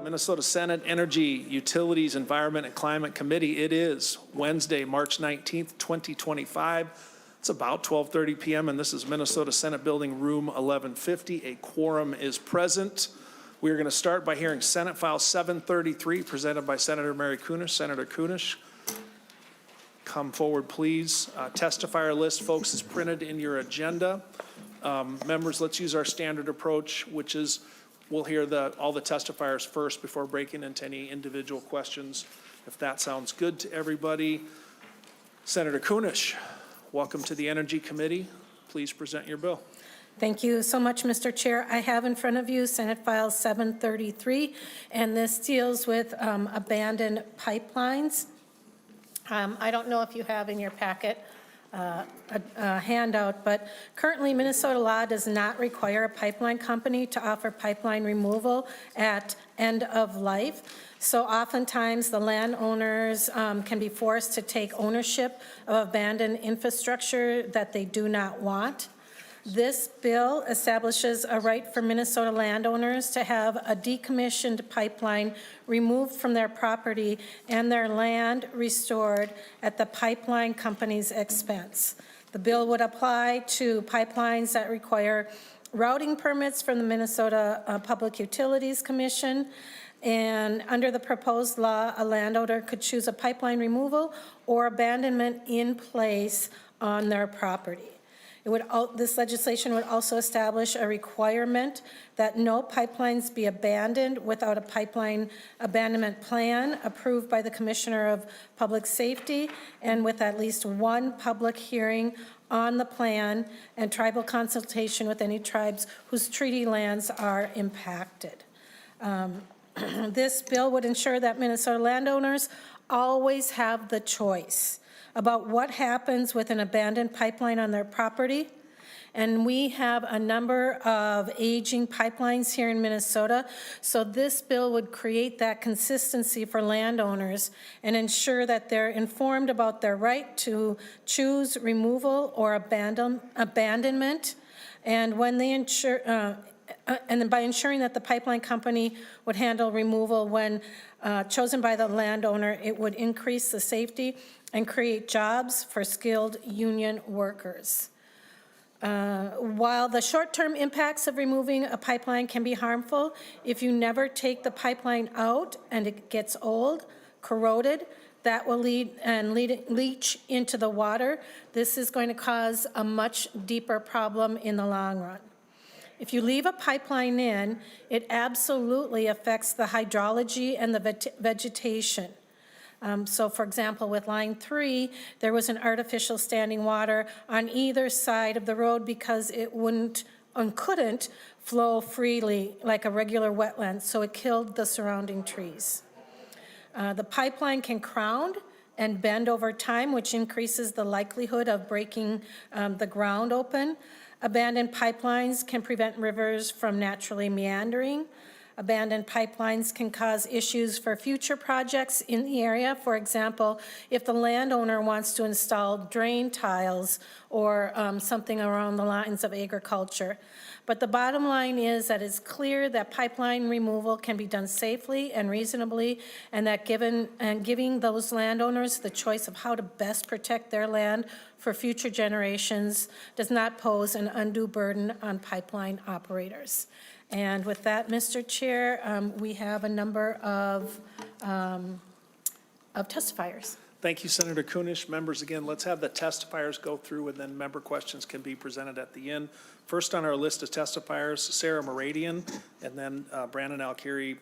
Minnesota Senate Energy, Utilities, Environment, and Climate Committee. It is Wednesday, March 19th, 2025. It's about 12:30 p.m. and this is Minnesota Senate Building Room 1150. A quorum is present. We are going to start by hearing Senate File 733 presented by Senator Mary Kunesh. Senator Kunesh, come forward, please. Testifier list, folks, is printed in your agenda. Members, let's use our standard approach, which is we'll hear all the testifiers first before breaking into any individual questions, if that sounds good to everybody. Senator Kunesh, welcome to the Energy Committee. Please present your bill. Thank you so much, Mr. Chair. I have in front of you Senate File 733, and this deals with abandoned pipelines. I don't know if you have in your packet a handout, but currently Minnesota law does not require a pipeline company to offer pipeline removal at end of life. So oftentimes the landowners can be forced to take ownership of abandoned infrastructure that they do not want. This bill establishes a right for Minnesota landowners to have a decommissioned pipeline removed from their property and their land restored at the pipeline company's expense. The bill would apply to pipelines that require routing permits from the Minnesota Public Utilities Commission. And under the proposed law, a landowner could choose a pipeline removal or abandonment in place on their property. This legislation would also establish a requirement that no pipelines be abandoned without a pipeline abandonment plan approved by the Commissioner of Public Safety and with at least one public hearing on the plan and tribal consultation with any tribes whose treaty lands are impacted. This bill would ensure that Minnesota landowners always have the choice about what happens with an abandoned pipeline on their property. And we have a number of aging pipelines here in Minnesota. So this bill would create that consistency for landowners and ensure that they're informed about their right to choose removal or abandonment. And when they and by ensuring that the pipeline company would handle removal when chosen by the landowner, it would increase the safety and create jobs for skilled union workers. While the short-term impacts of removing a pipeline can be harmful, if you never take the pipeline out and it gets old, corroded, that will leach into the water. This is going to cause a much deeper problem in the long run. If you leave a pipeline in, it absolutely affects the hydrology and the vegetation. So for example, with line 3, there was an artificial standing water on either side of the road because it wouldn't and couldn't flow freely like a regular wetland, so it killed the surrounding trees. The pipeline can crown and bend over time, which increases the likelihood of breaking the ground open. Abandoned pipelines can prevent rivers from naturally meandering. Abandoned pipelines can cause issues for future projects in the area. For example, if the landowner wants to install drain tiles or something around the lines of agriculture. But the bottom line is that it's clear that pipeline removal can be done safely and reasonably, and that giving those landowners the choice of how to best protect their land for future generations does not pose an undue burden on pipeline operators. And with that, Mr. Chair, we have a number of testifiers. Thank you, Senator Kunesh. Members, again, let's have the testifiers go through and then member questions can be presented at the end. First on our list of testifiers, Sarah Moradian, and then Brandon Alkiri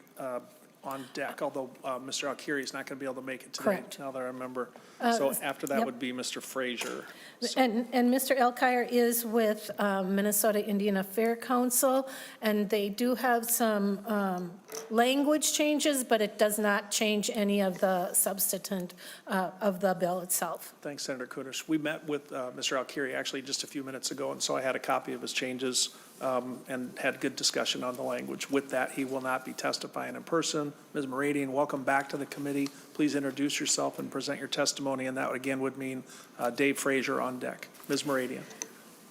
on deck, although Mr. Alkiri is not going to be able to make it today. Correct. Now that I remember. So after that would be Mr. Frazier. So. And Mr. Elkire is with Minnesota Indian Affairs Council, and they do have some language changes, but it does not change any of the substantive of the bill itself. Thanks, Senator Kunesh. We met with Mr. Alkiri actually just a few minutes ago, and so I had a copy of his changes and had good discussion on the language. With that, he will not be testifying in person. Ms. Moradian, welcome back to the committee. Please introduce yourself and present your testimony, and that again would mean Dave Frazier on deck. Ms. Moradian.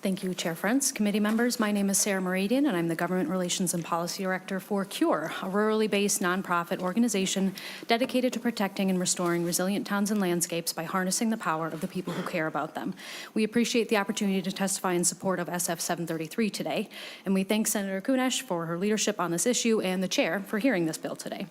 Thank you, Chair Frentz. Committee members, my name is Sarah Meridian, and I'm the Government Relations and Policy Director for CURE, a rurally based nonprofit organization dedicated to protecting and restoring resilient towns and landscapes by harnessing the power of the people who care about them. We appreciate the opportunity to testify in support of SF 733 today, and we thank Senator Kunesh for her leadership on this issue and the Chair for hearing this bill today.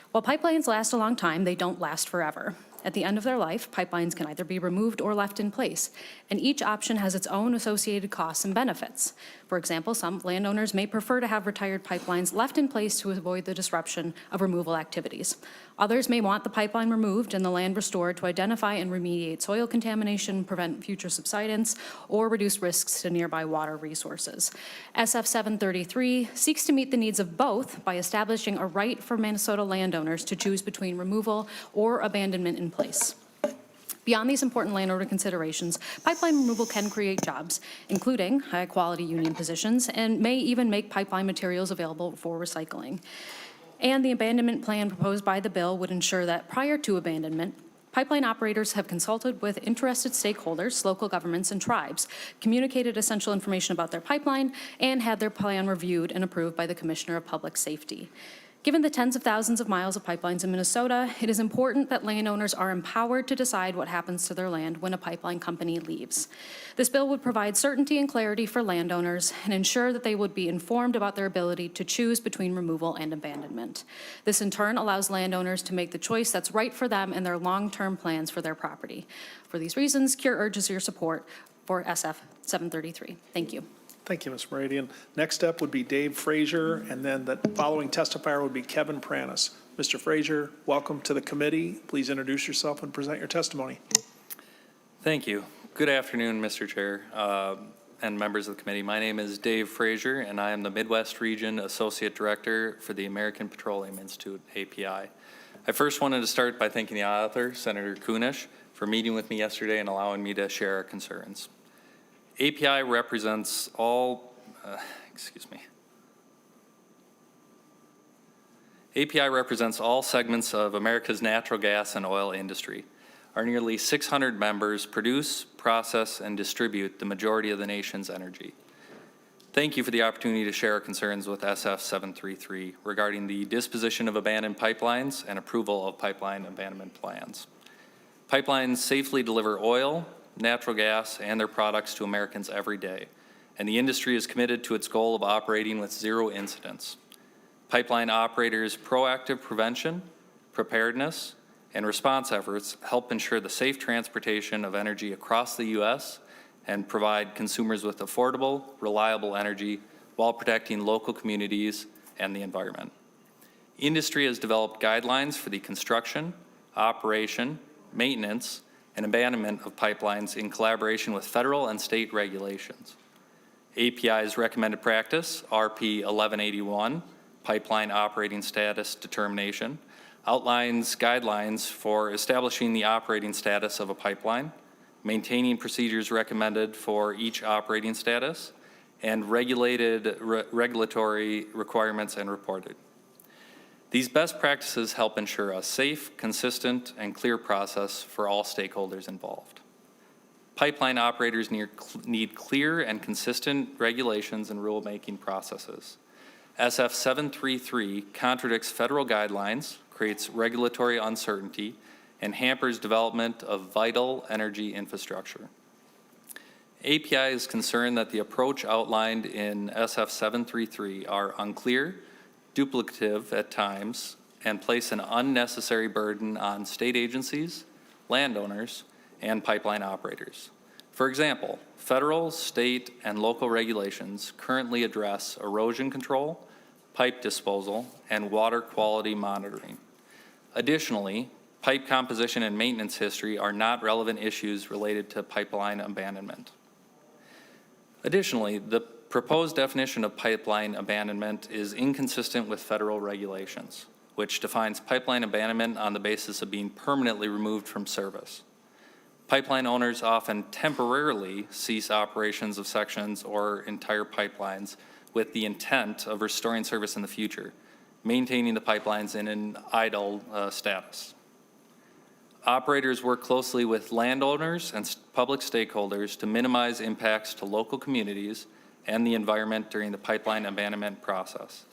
While pipelines last a long time, they don't last forever. At the end of their life, pipelines can either be removed or left in place, and each option has its own associated costs and benefits. For example, some landowners may prefer to have retired pipelines left in place to avoid the disruption of removal activities. Others may want the pipeline removed and the land restored to identify and remediate soil contamination, prevent future subsidence, or reduce risks to nearby water resources. SF 733 seeks to meet the needs of both by establishing a right for Minnesota landowners to choose between removal or abandonment in place. Beyond these important landowner considerations, pipeline removal can create jobs, including high-quality union positions, and may even make pipeline materials available for recycling. And the abandonment plan proposed by the bill would ensure that prior to abandonment, pipeline operators have consulted with interested stakeholders, local governments, and tribes, communicated essential information about their pipeline, and had their plan reviewed and approved by the Commissioner of Public Safety. Given the tens of thousands of miles of pipelines in Minnesota, it is important that landowners are empowered to decide what happens to their land when a pipeline company leaves. This bill would provide certainty and clarity for landowners and ensure that they would be informed about their ability to choose between removal and abandonment. This in turn allows landowners to make the choice that's right for them and their long-term plans for their property. For these reasons, CURE urges your support for SF 733. Thank you. Thank you, Ms. Meridian. Next up would be Dave Frazier, and then the following testifier would be Kevin Pranis. Mr. Frazier, welcome to the committee. Please introduce yourself and present your testimony. Thank you. Good afternoon, Mr. Chair and members of the committee. My name is Dave Frazier, and I am the Midwest Region Associate Director for the American Petroleum Institute, API. I first wanted to start by thanking the author, Senator Kunesh, for meeting with me yesterday and allowing me to share our concerns. API represents all, API represents all segments of America's natural gas and oil industry. Our nearly 600 members produce, process, and distribute the majority of the nation's energy. Thank you for the opportunity to share our concerns with SF 733 regarding the disposition of abandoned pipelines and approval of pipeline abandonment plans. Pipelines safely deliver oil, natural gas, and their products to Americans every day, and the industry is committed to its goal of operating with zero incidents. Pipeline operators' proactive prevention, preparedness, and response efforts help ensure the safe transportation of energy across the U.S. and provide consumers with affordable, reliable energy while protecting local communities and the environment. Industry has developed guidelines for the construction, operation, maintenance, and abandonment of pipelines in collaboration with federal and state regulations. API's recommended practice, RP 1181, Pipeline Operating Status Determination, outlines guidelines for establishing the operating status of a pipeline, maintaining procedures recommended for each operating status, and regulatory requirements and reported. These best practices help ensure a safe, consistent, and clear process for all stakeholders involved. Pipeline operators need clear and consistent regulations and rulemaking processes. SF 733 contradicts federal guidelines, creates regulatory uncertainty, and hampers development of vital energy infrastructure. API is concerned that the approach outlined in SF 733 are unclear, duplicative at times, and place an unnecessary burden on state agencies, landowners, and pipeline operators. For example, federal, state, and local regulations currently address erosion control, pipe disposal, and water quality monitoring. Additionally, pipe composition and maintenance history are not relevant issues related to pipeline abandonment. Additionally, the proposed definition of pipeline abandonment is inconsistent with federal regulations, which defines pipeline abandonment on the basis of being permanently removed from service. Pipeline owners often temporarily cease operations of sections or entire pipelines with the intent of restoring service in the future, maintaining the pipelines in an idle status. Operators work closely with landowners and public stakeholders to minimize impacts to local communities and the environment during the pipeline abandonment process.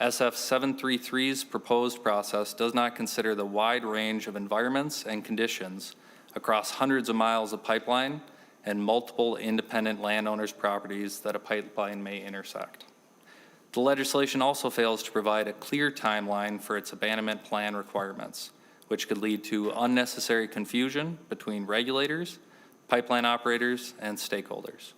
SF 733's proposed process does not consider the wide range of environments and conditions across hundreds of miles of pipeline and multiple independent landowners' properties that a pipeline may intersect. The legislation also fails to provide a clear timeline for its abandonment plan requirements, which could lead to unnecessary confusion between regulators, pipeline operators, and stakeholders.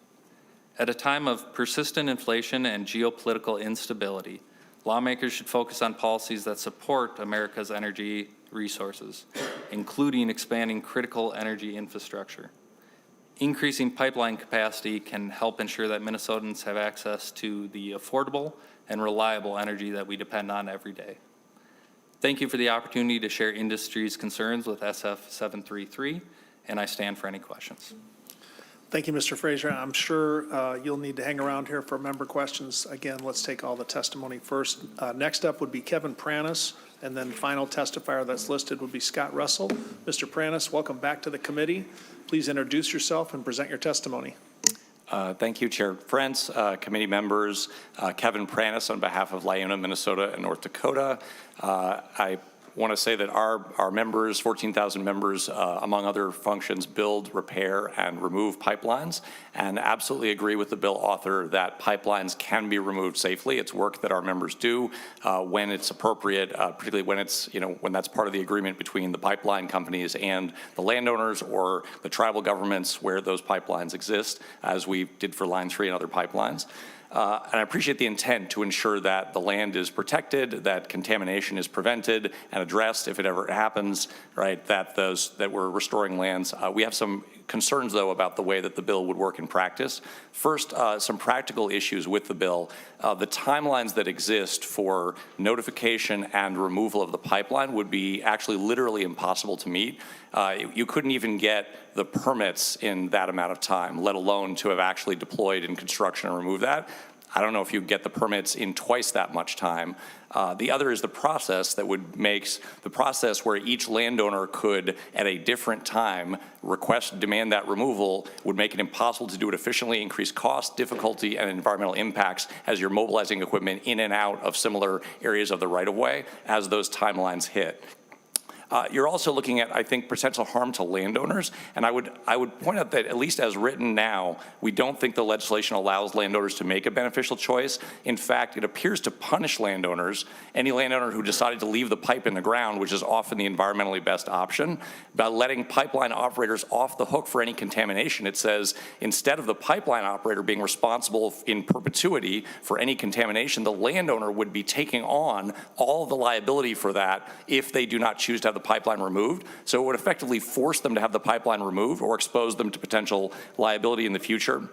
At a time of persistent inflation and geopolitical instability, lawmakers should focus on policies that support America's energy resources, including expanding critical energy infrastructure. Increasing pipeline capacity can help ensure that Minnesotans have access to the affordable and reliable energy that we depend on every day. Thank you for the opportunity to share industry's concerns with SF 733, and I stand for any questions. Thank you, Mr. Frazier. I'm sure you'll need to hang around here for member questions. Again, let's take all the testimony first. Next up would be Kevin Pranis, and then final testifier that's listed would be Scott Russell. Mr. Pranis, welcome back to the committee. Please introduce yourself and present your testimony. Thank you, Chair Frentz, committee members, Kevin Pranis on behalf of Liona, Minnesota, and North Dakota. I want to say that our members, 14,000 members, among other functions, build, repair, and remove pipelines, and absolutely agree with the bill author that pipelines can be removed safely. It's work that our members do when it's appropriate, particularly when it's, when that's part of the agreement between the pipeline companies and the landowners or the tribal governments where those pipelines exist, as we did for Line 3 and other pipelines. And I appreciate the intent to ensure that the land is protected, that contamination is prevented and addressed if it ever happens, right, that we're restoring lands. We have some concerns, though, about the way that the bill would work in practice. First, some practical issues with the bill. The timelines that exist for notification and removal of the pipeline would be actually literally impossible to meet. You couldn't even get the permits in that amount of time, let alone to have actually deployed in construction and remove that. I don't know if you get the permits in twice that much time. The other is the process that would make the process where each landowner could, at a different time, demand that removal would make it impossible to do it efficiently, increase cost, difficulty, and environmental impacts as you're mobilizing equipment in and out of similar areas of the right-of-way as those timelines hit. You're also looking at, I think, potential harm to landowners, and I would point out that at least as written now, we don't think the legislation allows landowners to make a beneficial choice. In fact, it appears to punish landowners, any landowner who decided to leave the pipe in the ground, which is often the environmentally best option, by letting pipeline operators off the hook for any contamination. It says instead of the pipeline operator being responsible in perpetuity for any contamination, the landowner would be taking on all of the liability for that if they do not choose to have the pipeline removed. So it would effectively force them to have the pipeline removed or expose them to potential liability in the future.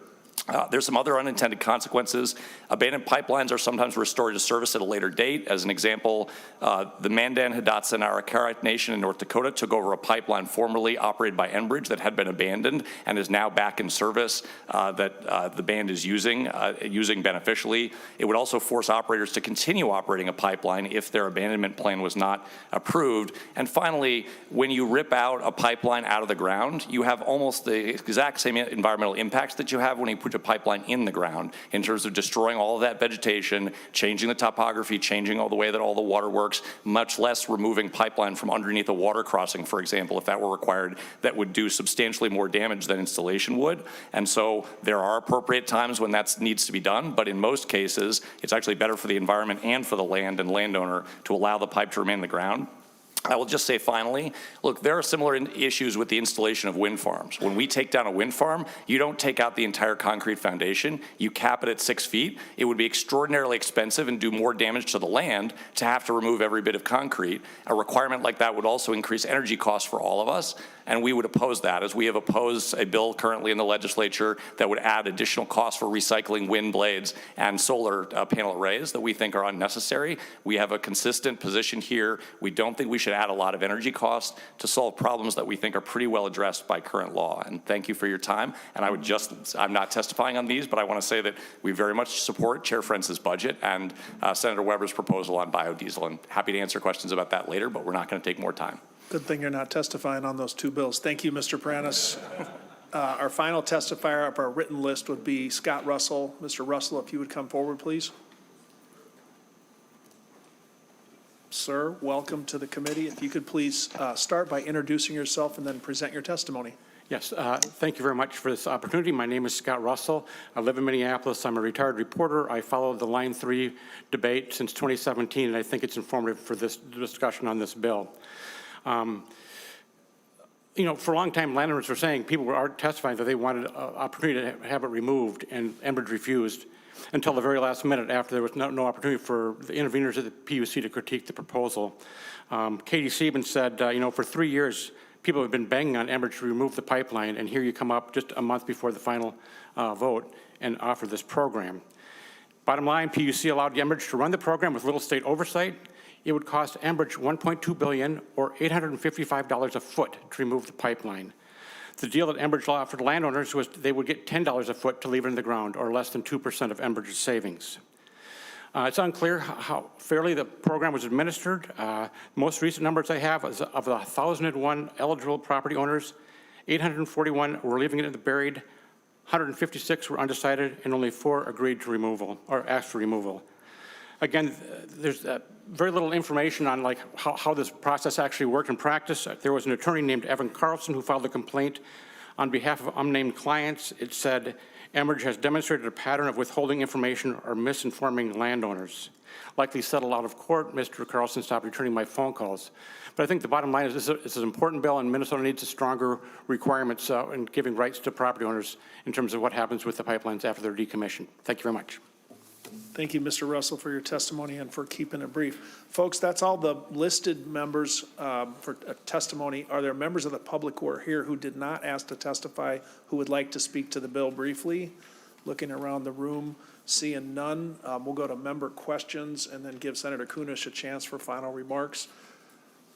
There's some other unintended consequences. Abandoned pipelines are sometimes restored to service at a later date. As an example, the Mandan, Hidatsa, and Arikara Nation in North Dakota took over a pipeline formerly operated by Enbridge that had been abandoned and is now back in service that the band is using beneficially. It would also force operators to continue operating a pipeline if their abandonment plan was not approved. And finally, when you rip out a pipeline out of the ground, you have almost the exact same environmental impacts that you have when you put a pipeline in the ground in terms of destroying all of that vegetation, changing the topography, changing all the way that all the water works, much less removing pipeline from underneath a water crossing, for example, if that were required, that would do substantially more damage than installation would. And so there are appropriate times when that needs to be done, but in most cases, it's actually better for the environment and for the land and landowner to allow the pipe to remain in the ground. I will just say finally, look, there are similar issues with the installation of wind farms. When we take down a wind farm, you don't take out the entire concrete foundation. You cap it at 6 feet. It would be extraordinarily expensive and do more damage to the land to have to remove every bit of concrete. A requirement like that would also increase energy costs for all of us, and we would oppose that, as we have opposed a bill currently in the legislature that would add additional costs for recycling wind blades and solar panel arrays that we think are unnecessary. We have a consistent position here. We don't think we should add a lot of energy costs to solve problems that we think are pretty well addressed by current law. And thank you for your time. And I'm not testifying on these, but I want to say that we very much support Chair Frentz's budget and Senator Weber's proposal on biodiesel, and happy to answer questions about that later, but we're not going to take more time. Good thing you're not testifying on those two bills. Thank you, Mr. Prentice. Our final testifier of our written list would be Scott Russell. Mr. Russell, if you would come forward, please. Sir, welcome to the committee. If you could please start by introducing yourself and then present your testimony. Yes, thank you very much for this opportunity. My name is Scott Russell. I live in Minneapolis. I'm a retired reporter. I followed the Line 3 debate since 2017, and I think it's informative for this discussion on this bill. You know, for a long time, landowners were saying, people were testifying that they wanted an opportunity to have it removed, and Enbridge refused until the very last minute after there was no opportunity for the interveners at the PUC to critique the proposal. Katie Sieben said, you know, for 3 years, people have been banging on Enbridge to remove the pipeline, and here you come up just a month before the final vote and offer this program. Bottom line, PUC allowed Enbridge to run the program with little state oversight. It would cost Enbridge $1.2 billion or $855 a foot to remove the pipeline. The deal that Enbridge offered landowners was they would get $10 a foot to leave it in the ground, or less than 2% of Enbridge's savings. It's unclear how fairly the program was administered. Most recent numbers I have is of the 1,001 eligible property owners, 841 were leaving it in the buried, 156 were undecided, and only 4 agreed to removal or asked for removal. Again, there's very little information on like how this process actually worked in practice. There was an attorney named Evan Carlson who filed a complaint on behalf of unnamed clients. It said, Enbridge has demonstrated a pattern of withholding information or misinforming landowners. Likely settled out of court, Mr. Carlson stopped returning my phone calls. But I think the bottom line is this is an important bill, and Minnesota needs a stronger requirements in giving rights to property owners in terms of what happens with the pipelines after they're decommissioned. Thank you very much. Thank you, Mr. Russell, for your testimony and for keeping it brief. Folks, that's all the listed members for testimony. Are there members of the public who are here who did not ask to testify who would like to speak to the bill briefly? Looking around the room, seeing none, we'll go to member questions and then give Senator Kunesh a chance for final remarks.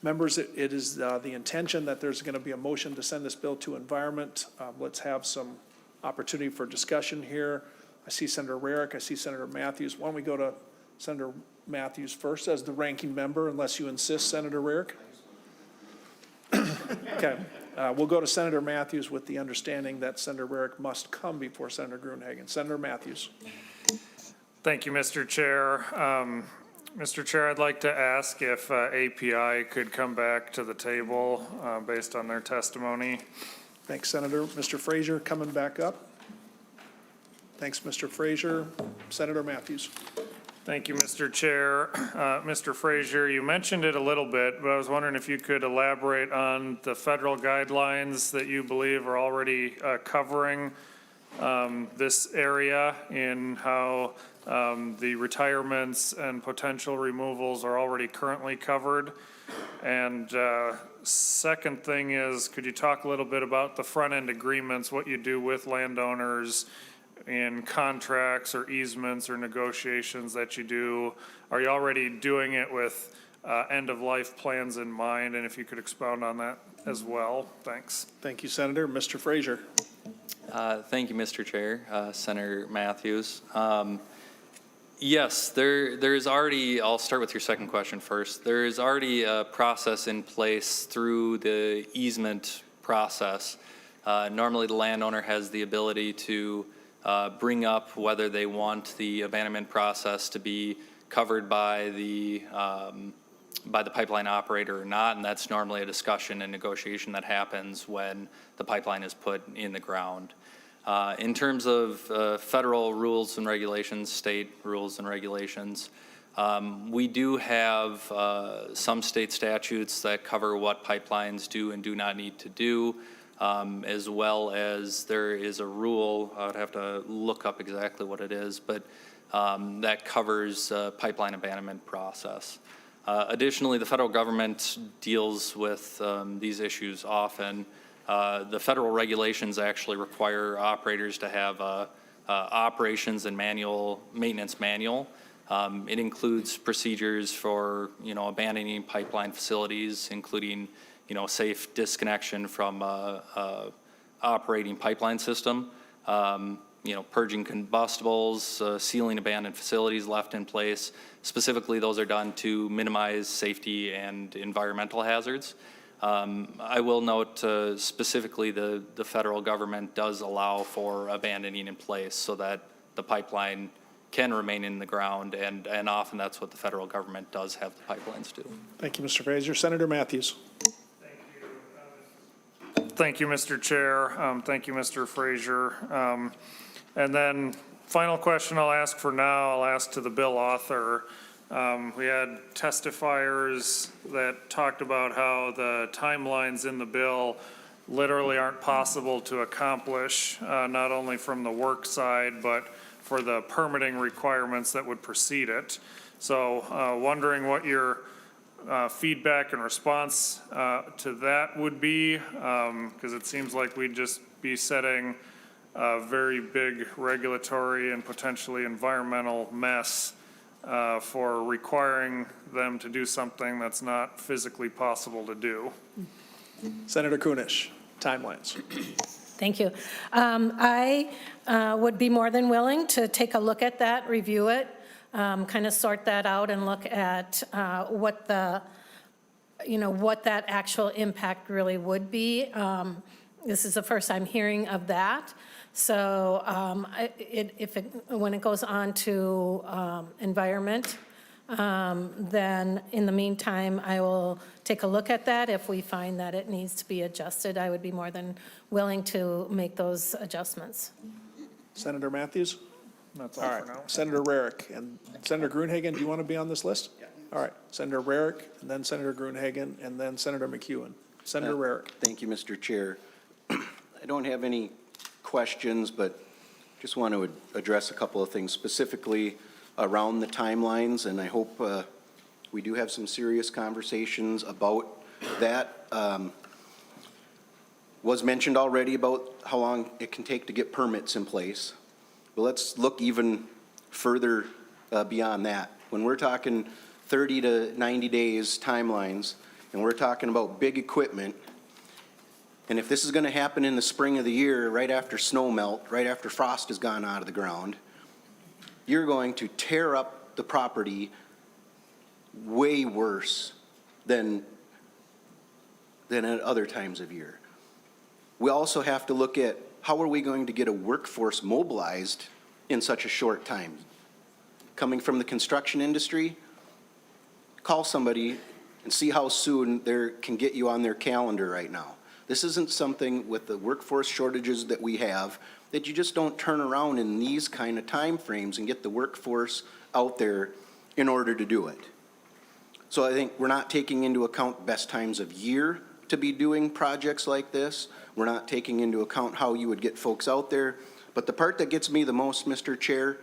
Members, it is the intention that there's going to be a motion to send this bill to Environment. Let's have some opportunity for discussion here. I see Senator Rarick, I see Senator Matthews. Why don't we go to Senator Matthews first as the ranking member, unless you insist, Senator Rarick? Okay, we'll go to Senator Matthews with the understanding that Senator Rarick must come before Senator Gruenhagen. Senator Matthews. Thank you, Mr. Chair. Mr. Chair, I'd like to ask if API could come back to the table based on their testimony. Thanks, Senator. Mr. Frazier coming back up. Thanks, Mr. Frazier. Senator Matthews. Thank you, Mr. Chair. Mr. Frazier, you mentioned it a little bit, but I was wondering if you could elaborate on the federal guidelines that you believe are already covering this area in how the retirements and potential removals are already currently covered. And second thing is, could you talk a little bit about the front end agreements, what you do with landowners in contracts or easements or negotiations that you do? Are you already doing it with end-of-life plans in mind? And if you could expound on that as well. Thanks. Thank you, Senator. Mr. Frazier. Thank you, Mr. Chair, Senator Matthews. Yes, there is already, I'll start with your second question first. There is already a process in place through the easement process. Normally the landowner has the ability to bring up whether they want the abandonment process to be covered by the pipeline operator or not, and that's normally a discussion and negotiation that happens when the pipeline is put in the ground. In terms of federal rules and regulations, state rules and regulations, we do have some state statutes that cover what pipelines do and do not need to do. As well as there is a rule, I would have to look up exactly what it is, but that covers pipeline abandonment process. Additionally, the federal government deals with these issues often. The federal regulations actually require operators to have operations and maintenance manual. It includes procedures for, abandoning pipeline facilities, including safe disconnection from operating pipeline system, purging combustibles, sealing abandoned facilities left in place. Specifically, those are done to minimize safety and environmental hazards. I will note specifically the federal government does allow for abandoning in place so that the pipeline can remain in the ground, and often that's what the federal government does have the pipelines do. Thank you, Mr. Frazier. Senator Matthews. Thank you, Mr. Chair. Thank you, Mr. Frazier. And then final question I'll ask for now, I'll ask to the bill author. We had testifiers that talked about how the timelines in the bill literally aren't possible to accomplish, not only from the work side, but for the permitting requirements that would precede it. So wondering what your feedback and response to that would be, because it seems like we'd just be setting a very big regulatory and potentially environmental mess for requiring them to do something that's not physically possible to do. Senator Kunesh, timelines. Thank you. I would be more than willing to take a look at that, review it, kind of sort that out and look at what the, what that actual impact really would be. This is the first I'm hearing of that. So when it goes on to environment, then in the meantime, I will take a look at that. If we find that it needs to be adjusted, I would be more than willing to make those adjustments. Senator Matthews? That's All all right. for now. Senator Rarick. And Senator Gruenhagen, do you want to be on this list? Yeah. All right. Senator Rarick, and then Senator Gruenhagen, and then Senator McEwen. Senator Rarick. Thank you, Mr. Chair. I don't have any questions, but just want to address a couple of things specifically around the timelines, and I hope we do have some serious conversations about that. Was mentioned already about how long it can take to get permits in place. But let's look even further beyond that. When we're talking 30 to 90 days timelines, and we're talking about big equipment, and if this is going to happen in the spring of the year, right after snow melt, right after frost has gone out of the ground, you're going to tear up the property way worse than at other times of year. We also have to look at how are we going to get a workforce mobilized in such a short time. Coming from the construction industry, call somebody and see how soon they can get you on their calendar right now. This isn't something with the workforce shortages that we have that you just don't turn around in these kind of time frames and get the workforce out there in order to do it. So I think we're not taking into account best times of year to be doing projects like this. We're not taking into account how you would get folks out there. But the part that gets me the most, Mr. Chair,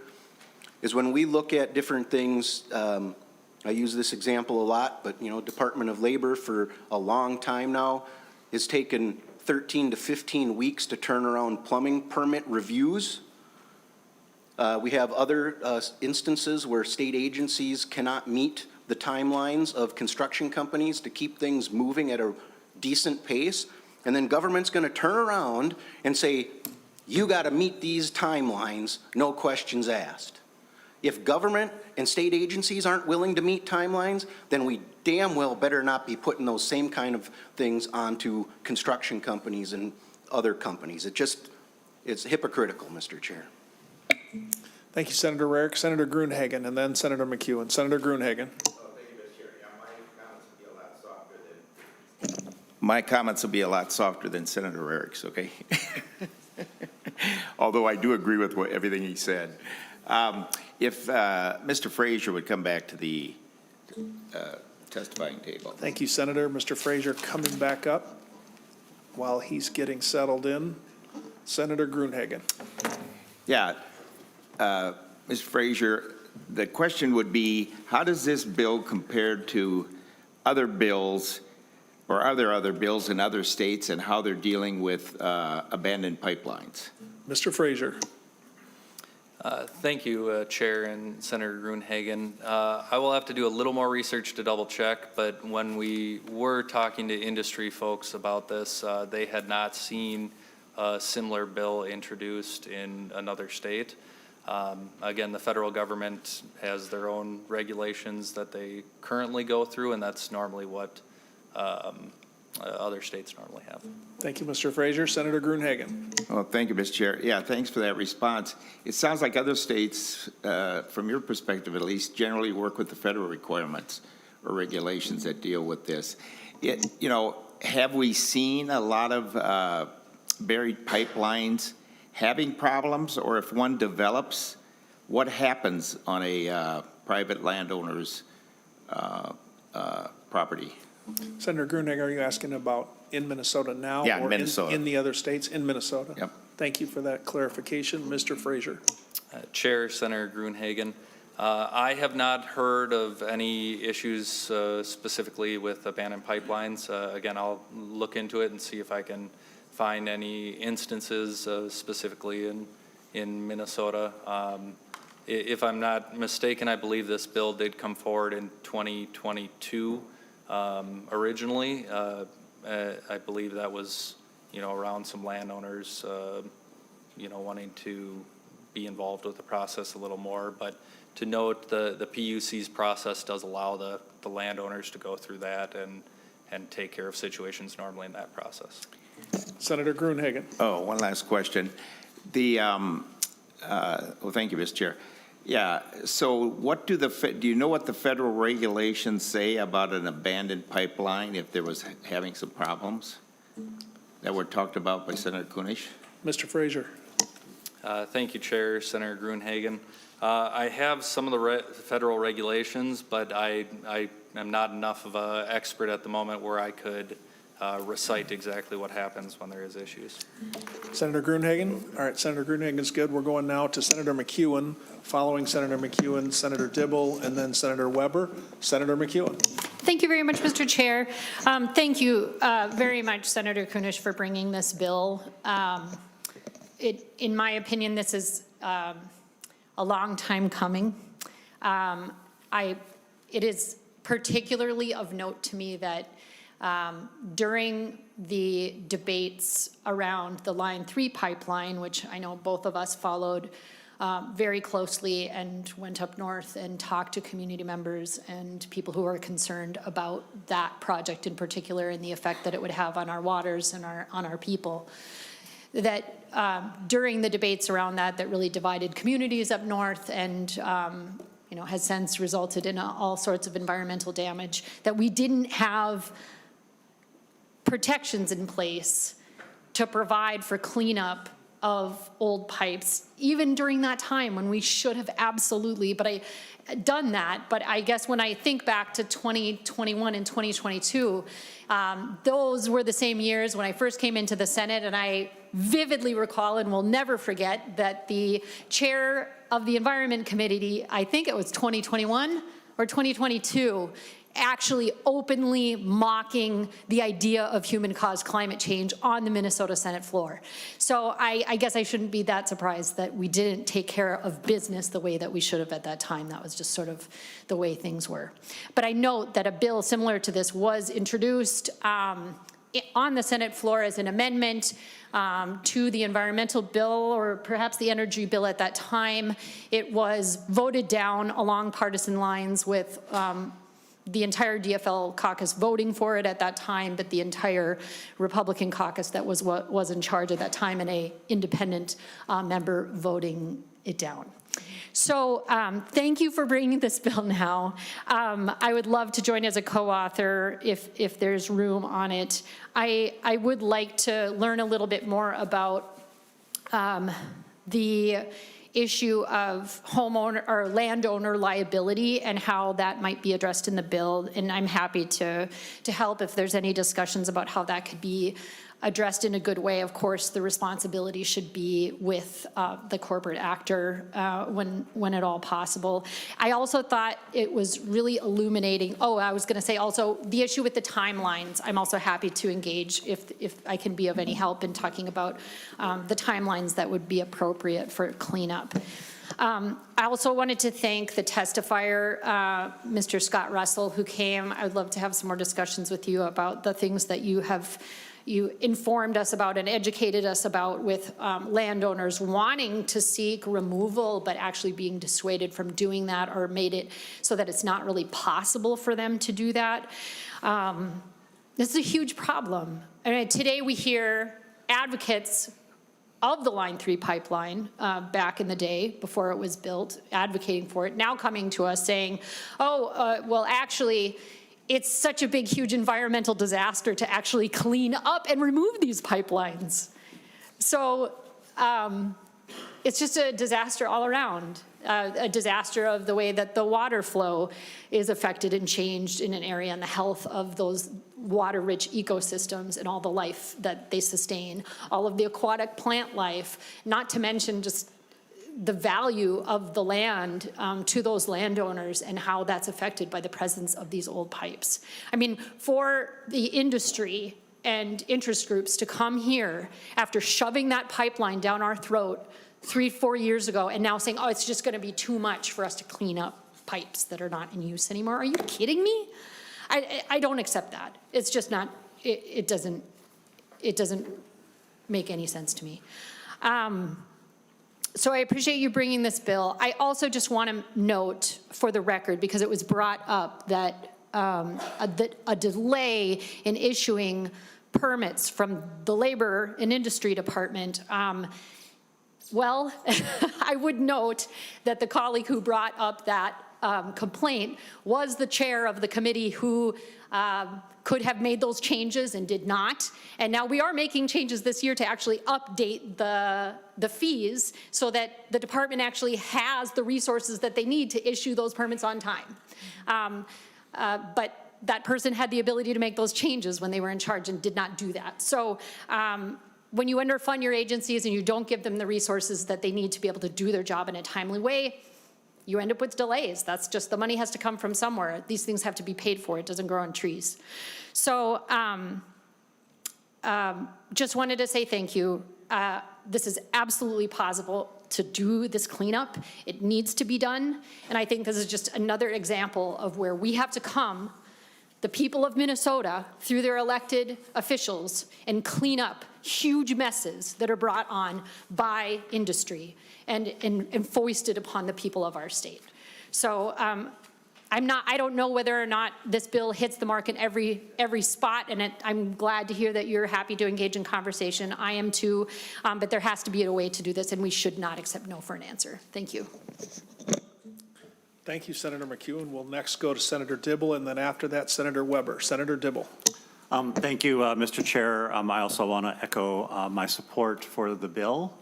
is when we look at different things, I use this example a lot, but Department of Labor for a long time now has taken 13 to 15 weeks to turn around plumbing permit reviews. We have other instances where state agencies cannot meet the timelines of construction companies to keep things moving at a decent pace. And then government's going to turn around and say, you got to meet these timelines, no questions asked. If government and state agencies aren't willing to meet timelines, then we damn well better not be putting those same kind of things onto construction companies and other companies. It's hypocritical, Mr. Chair. Thank you, Senator Rarick. Senator Gruenhagen, and then Senator McEwen. Senator Gruenhagen. My comments will be a lot softer than Senator Rarick's, okay? Although I do agree with everything he said. If Mr. Frazier would come back to the testifying table. Thank you, Senator. Mr. Frazier coming back up while he's getting settled in. Senator Gruenhagen. Yeah, Mr. Frazier, the question would be, how does this bill compare to other bills, or are there other bills in other states, and how they're dealing with abandoned pipelines? Mr. Frazier. Thank you, Chair and Senator Gruenhagen. I will have to do a little more research to double check, but when we were talking to industry folks about this, they had not seen a similar bill introduced in another state. Again, the federal government has their own regulations that they currently go through, and that's normally what other states normally have. Thank you, Mr. Frazier. Senator Gruenhagen. Well, thank you, Mr. Chair. Yeah, thanks for that response. It sounds like other states, from your perspective at least, generally work with the federal requirements or regulations that deal with this. Have we seen a lot of buried pipelines having problems, or if one develops, what happens on a private landowner's property? Senator Gruenhagen, are you asking about in Minnesota now? Yeah, in or Minnesota. In the other states? In Minnesota? Yep. Thank you for that clarification. Mr. Frazier. Chair, Senator Gruenhagen, I have not heard of any issues specifically with abandoned pipelines. Again, I'll look into it and see if I can find any instances specifically in Minnesota. If I'm not mistaken, I believe this bill did come forward in 2022 originally. I believe that was, around some landowners, wanting to be involved with the process a little more. But to note, the PUC's process does allow the landowners to go through that and take care of situations normally in that process. Senator Gruenhagen. Oh, one last question. Well, thank you, Mr. Chair. Yeah, so what do you know what the federal regulations say about an abandoned pipeline if there was having some problems that were talked about by Senator Kunesh? Mr. Frazier. Thank you, Chair, Senator Gruenhagen. I have some of the federal regulations, but I am not enough of an expert at the moment where I could recite exactly what happens when there is issues. Senator Gruenhagen. All right, Senator Gruenhagen's good. We're going now to Senator McEwen. Following Senator McEwen, Senator Dibble, and then Senator Weber. Senator McEwen. Thank you very much, Mr. Chair. Thank you very much, Senator Kunesh, for bringing this bill. In my opinion, this is a long time coming. It is particularly of note to me that during the debates around the Line 3 pipeline, which I know both of us followed very closely and went up north and talked to community members and people who are concerned about that project in particular and the effect that it would have on our waters and on our people. That during the debates around that really divided communities up north and has since resulted in all sorts of environmental damage, that we didn't have protections in place to provide for cleanup of old pipes, even during that time when we should have absolutely done that. But I guess when I think back to 2021 and 2022, those were the same years when I first came into the Senate, and I vividly recall and will never forget that the chair of the Environment Committee, I think it was 2021 or 2022, actually openly mocking the idea of human-caused climate change on the Minnesota Senate floor. So I guess I shouldn't be that surprised that we didn't take care of business the way that we should have at that time. That was just sort of the way things were. But I note that a bill similar to this was introduced on the Senate floor as an amendment to the environmental bill, or perhaps the energy bill at that time. It was voted down along partisan lines with the entire DFL caucus voting for it at that time, but the entire Republican caucus that was in charge at that time, and a independent member voting it down. So thank you for bringing this bill now. I would love to join as a co-author if there's room on it. I would like to learn a little bit more about the issue of homeowner or landowner liability and how that might be addressed in the bill. And I'm happy to help if there's any discussions about how that could be addressed in a good way. Of course, the responsibility should be with the corporate actor when at all possible. I also thought it was really illuminating. Oh, I was going to say also the issue with the timelines. I'm also happy to engage if I can be of any help in talking about the timelines that would be appropriate for cleanup. I also wanted to thank the testifier, Mr. Scott Russell, who came. I would love to have some more discussions with you about the things that you informed us about and educated us about with landowners wanting to seek removal, but actually being dissuaded from doing that, or made it so that it's not really possible for them to do that. This is a huge problem. I mean, today we hear advocates of the Line 3 pipeline back in the day before it was built, advocating for it, now coming to us saying, well, actually, it's such a big, huge environmental disaster to actually clean up and remove these pipelines. So it's just a disaster all around, a disaster of the way that the water flow is affected and changed in an area, and the health of those water-rich ecosystems and all the life that they sustain, all of the aquatic plant life, not to mention just the value of the land to those landowners and how that's affected by the presence of these old pipes. I mean, for the industry and interest groups to come here after shoving that pipeline down our throat 3-4 years ago and now saying, oh, it's just gonna be too much for us to clean up pipes that are not in use anymore. Are you kidding me? I don't accept that. It's just not, it doesn't make any sense to me. So I appreciate you bringing this bill. I also just want to note for the record, because it was brought up that a delay in issuing permits from the Labor and Industry Department. Well, I would note that the colleague who brought up that complaint was the chair of the committee who could have made those changes and did not. And now we are making changes this year to actually update the fees so that the department actually has the resources that they need to issue those permits on time. But that person had the ability to make those changes when they were in charge and did not do that. So when you underfund your agencies and you don't give them the resources that they need to be able to do their job in a timely way, you end up with delays. That's just, the money has to come from somewhere. These things have to be paid for. It doesn't grow on trees. So just wanted to say thank you. This is absolutely possible to do this cleanup. It needs to be done. And I think this is just another example of where we have to come, the people of Minnesota, through their elected officials, and clean up huge messes that are brought on by industry and foisted upon the people of our state. So I don't know whether or not this bill hits the mark in every spot, and I'm glad to hear that you're happy to engage in conversation. I am too, but there has to be a way to do this, and we should not accept no for an answer. Thank you. Thank you, Senator McEwen. We'll next go to Senator Dibble, and then after that, Senator Weber. Senator Dibble. Thank you, Mr. Chair. I also want to echo my support for the bill.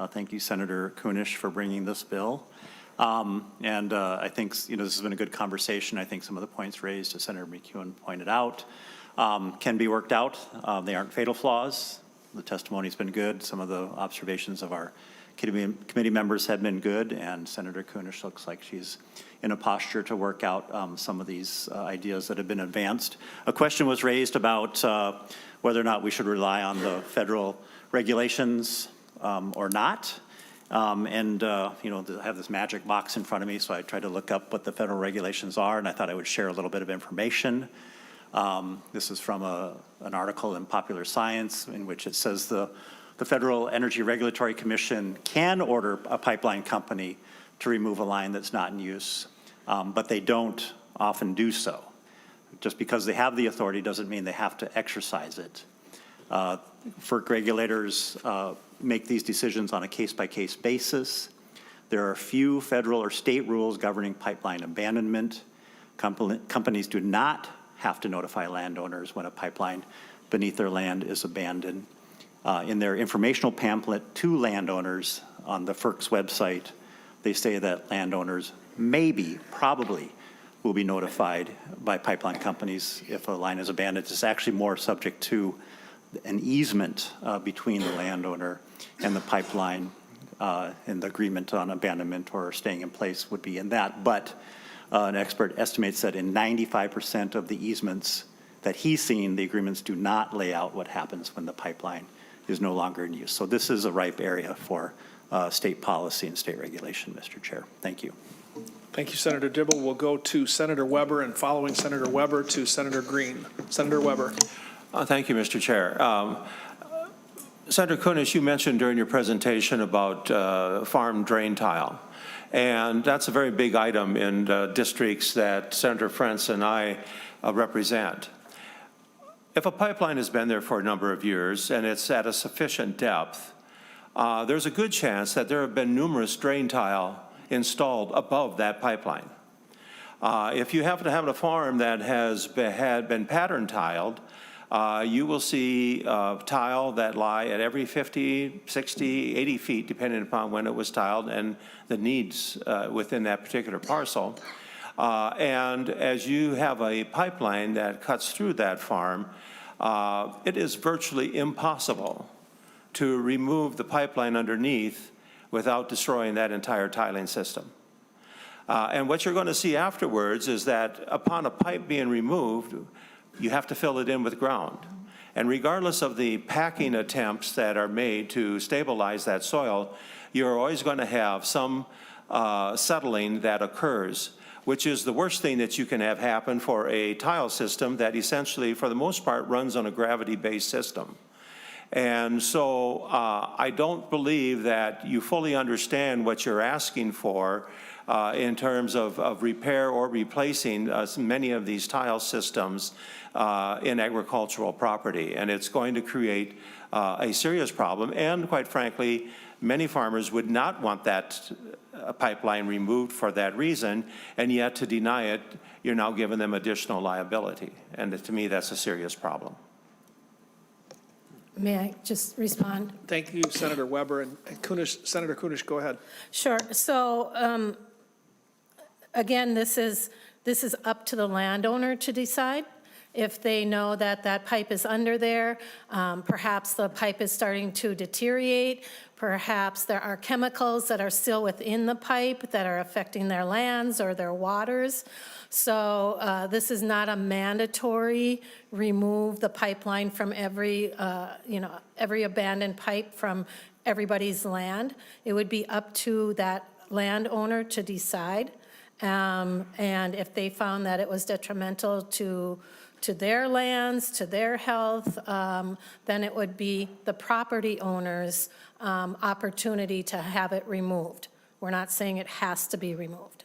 Thank you, Senator Kunesh, for bringing this bill. I think, this has been a good conversation. I think some of the points raised, as Senator McEwen pointed out, can be worked out. They aren't fatal flaws. The testimony's been good. Some of the observations of our committee members have been good, and Senator Kunesh looks like she's in a posture to work out some of these ideas that have been advanced. A question was raised about whether or not we should rely on the federal regulations or not. I have this magic box in front of me, so I tried to look up what the federal regulations are, and I thought I would share a little bit of information. This is from an article in Popular Science in which it says the Federal Energy Regulatory Commission can order a pipeline company to remove a line that's not in use, but they don't often do so. Just because they have the authority doesn't mean they have to exercise it. FERC regulators make these decisions on a case-by-case basis. There are few federal or state rules governing pipeline abandonment. Companies do not have to notify landowners when a pipeline beneath their land is abandoned. In their informational pamphlet to landowners on the FERC's website, they say that landowners probably will be notified by pipeline companies if a line is abandoned. It's actually more subject to an easement between the landowner and the pipeline, and the agreement on abandonment or staying in place would be in that. But an expert estimates that in 95% of the easements that he's seen, the agreements do not lay out what happens when the pipeline is no longer in use. So this is a ripe area for state policy and state regulation, Mr. Chair. Thank you. Thank you, Senator Dibble. We'll go to Senator Weber, and following Senator Weber to Senator Green. Senator Weber. Thank you, Mr. Chair. Senator Kunesh, you mentioned during your presentation about farm drain tile, and that's a very big item in districts that Senator Frentz and I represent. if a pipeline has been there for a number of years and it's at a sufficient depth, there's a good chance that there have been numerous drain tile installed above that pipeline. If you happen to have a farm that had been pattern tiled, you will see tile that lie at every 50, 60, 80 feet, depending upon when it was tiled and the needs within that particular parcel. And as you have a pipeline that cuts through that farm, it is virtually impossible to remove the pipeline underneath without destroying that entire tiling system. And what you're going to see afterwards is that upon a pipe being removed, you have to fill it in with ground. And regardless of the packing attempts that are made to stabilize that soil, you're always going to have some settling that occurs, which is the worst thing that you can have happen for a tile system that essentially, for the most part, runs on a gravity-based system. And so I don't believe that you fully understand what you're asking for in terms of repair or replacing many of these tile systems in agricultural property. And it's going to create a serious problem. And quite frankly, many farmers would not want that pipeline removed for that reason, and yet to deny it, you're now giving them additional liability. And to me, that's a serious problem. May I just respond? Thank you, Senator Weber. And Kunesh, Senator Kunesh, go ahead. Sure. So again, this is up to the landowner to decide. If they know that that pipe is under there, perhaps the pipe is starting to deteriorate, perhaps there are chemicals that are still within the pipe that are affecting their lands or their waters. So this is not a mandatory remove the pipeline from every abandoned pipe from everybody's land. It would be up to that landowner to decide. And if they found that it was detrimental to their lands, to their health, then it would be the property owner's opportunity to have it removed. We're not saying it has to be removed.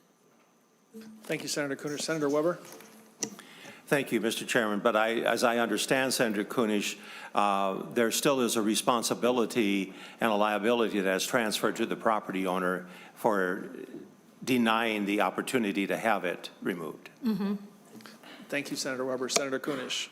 Thank you, Senator Kunesh. Senator Weber? Thank you, Mr. Chairman. But as I understand, Senator Kunesh, there still is a responsibility and a liability that is transferred to the property owner for denying the opportunity to have it removed. Mm-hmm. Thank you, Senator Weber. Senator Kunesh?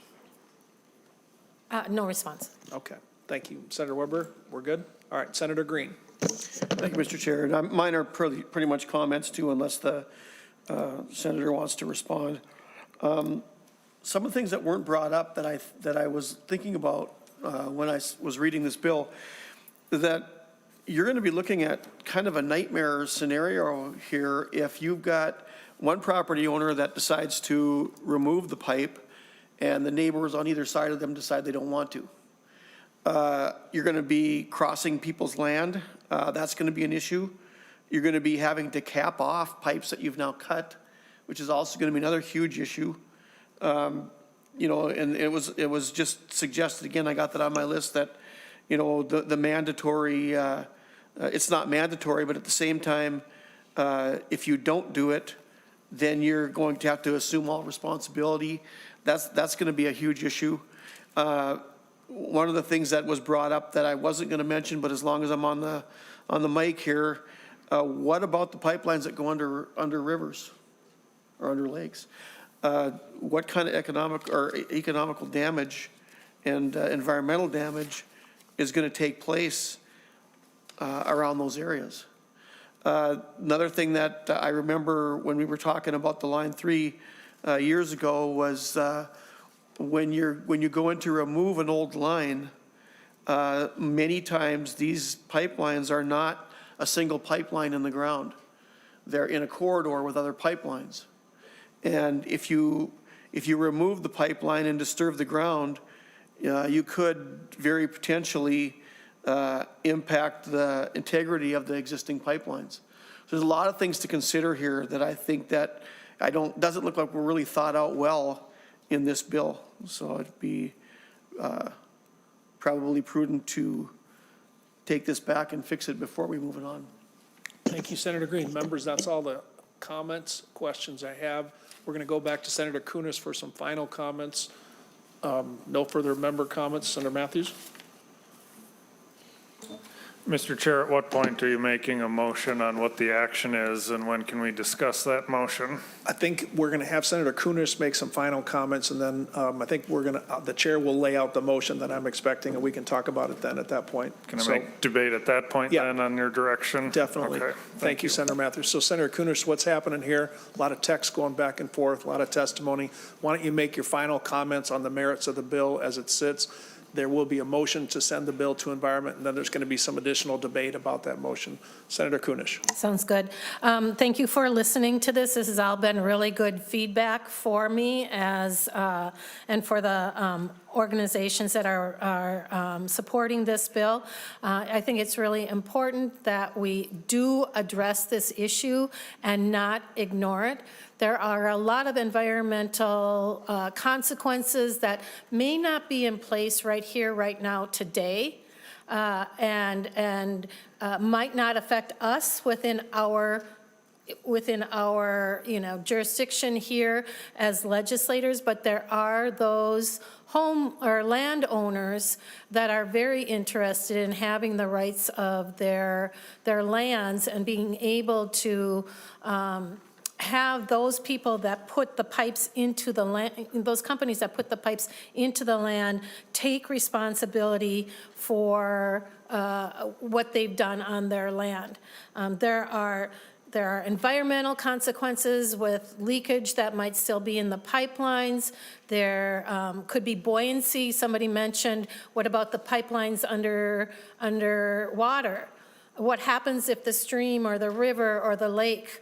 No response. Okay, thank you. Senator Weber, we're good? All right, Senator Green. Thank you, Mr. Chair. And mine are pretty much comments too, unless the senator wants to respond. Some of the things that weren't brought up that I was thinking about when I was reading this bill, that you're going to be looking at kind of a nightmare scenario here if you've got one property owner that decides to remove the pipe and the neighbors on either side of them decide they don't want to. You're going to be crossing people's land. That's going to be an issue. You're going to be having to cap off pipes that you've now cut, which is also going to be another huge issue. And it was just suggested, again, I got that on my list, that, the mandatory, it's not mandatory, but at the same time, if you don't do it, then you're going to have to assume all responsibility. That's going to be a huge issue. One of the things that was brought up that I wasn't going to mention, but as long as I'm on the mic here, what about the pipelines that go under rivers or under lakes? What kind of economical damage and environmental damage is going to take place around those areas? Another thing that I remember when we were talking about the Line 3 years ago was when you go in to remove an old line, many times these pipelines are not a single pipeline in the ground. They're in a corridor with other pipelines. And if you remove the pipeline and disturb the ground, you could very potentially impact the integrity of the existing pipelines. So there's a lot of things to consider here that I think that doesn't look like we're really thought out well in this bill. So it'd be probably prudent to take this back and fix it before we move it on. Thank you, Senator Green. Members, that's all the comments, questions I have. We're going to go back to Senator Kunesh for some final comments. No further member comments. Senator Matthews? Mr. Chair, at what point are you making a motion on what the action is, and when can we discuss that motion? I think we're going to have Senator Kunesh make some final comments, and then I think the chair will lay out the motion that I'm expecting, and we can talk about it then at that point. Can I make debate at that point Yeah. then on your direction? Definitely. Okay, Thank you, Senator Matthews. So Senator Kunesh, what's happening here? A lot of text going back and forth, a lot of testimony. Why don't you make your final comments on the merits of the bill as it sits? There will be a motion to send the bill to environment, and then there's going to be some additional debate about that motion. Senator Kunesh. Sounds good. Thank you for listening to this. This has all been really good feedback for me as, and for the organizations that are supporting this bill. I think it's really important that we do address this issue and not ignore it. There are a lot of environmental consequences that may not be in place right here, right now, today, and might not affect us within our jurisdiction here as legislators, but there are those home or landowners that are very interested in having the rights of their lands and being able to have those people that put the pipes into the land, those companies that put the pipes into the land, take responsibility for what they've done on their land. There are environmental consequences with leakage that might still be in the pipelines. There could be buoyancy. Somebody mentioned, what about the pipelines underwater? What happens if the stream or the river or the lake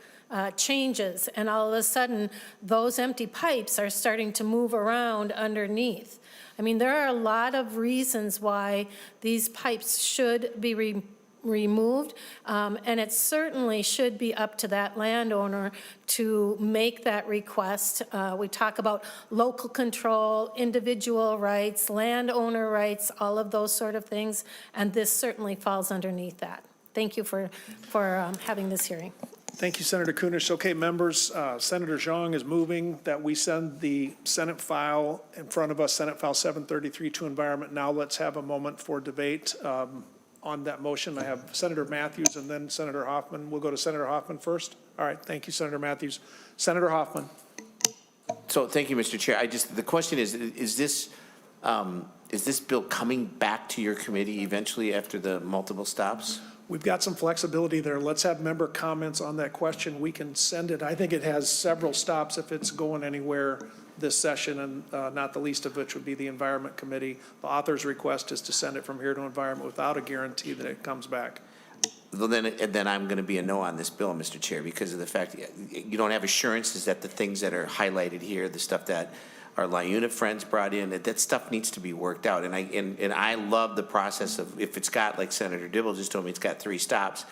changes, and all of a sudden those empty pipes are starting to move around underneath? I mean, there are a lot of reasons why these pipes should be removed, and it certainly should be up to that landowner to make that request. We talk about local control, individual rights, landowner rights, all of those sort of things, and this certainly falls underneath that. Thank you for having this hearing. Thank you, Senator Kunesh. Okay, members, Senator Zhang is moving that we send the Senate file in front of us, Senate File 733, to Environment. Now let's have a moment for debate on that motion. I have Senator Matthews and then Senator Hoffman. We'll go to Senator Hoffman first. All right, thank you, Senator Matthews. Senator Hoffman. So thank you, Mr. Chair. The question is this bill coming back to your committee eventually after the multiple stops? We've got some flexibility there. Let's have member comments on that question. We can send it. I think it has several stops if it's going anywhere this session, and not the least of which would be the Environment Committee. The author's request is to send it from here to Environment without a guarantee that it comes back. Well, then I'm going to be a no on this bill, Mr. Chair, because of the fact that you don't have assurances that the things that are highlighted here, the stuff that our LIUNA friends brought in, that stuff needs to be worked out. And I love the process of, if it's got, like Senator Dibble just told me, it's got 3 stops,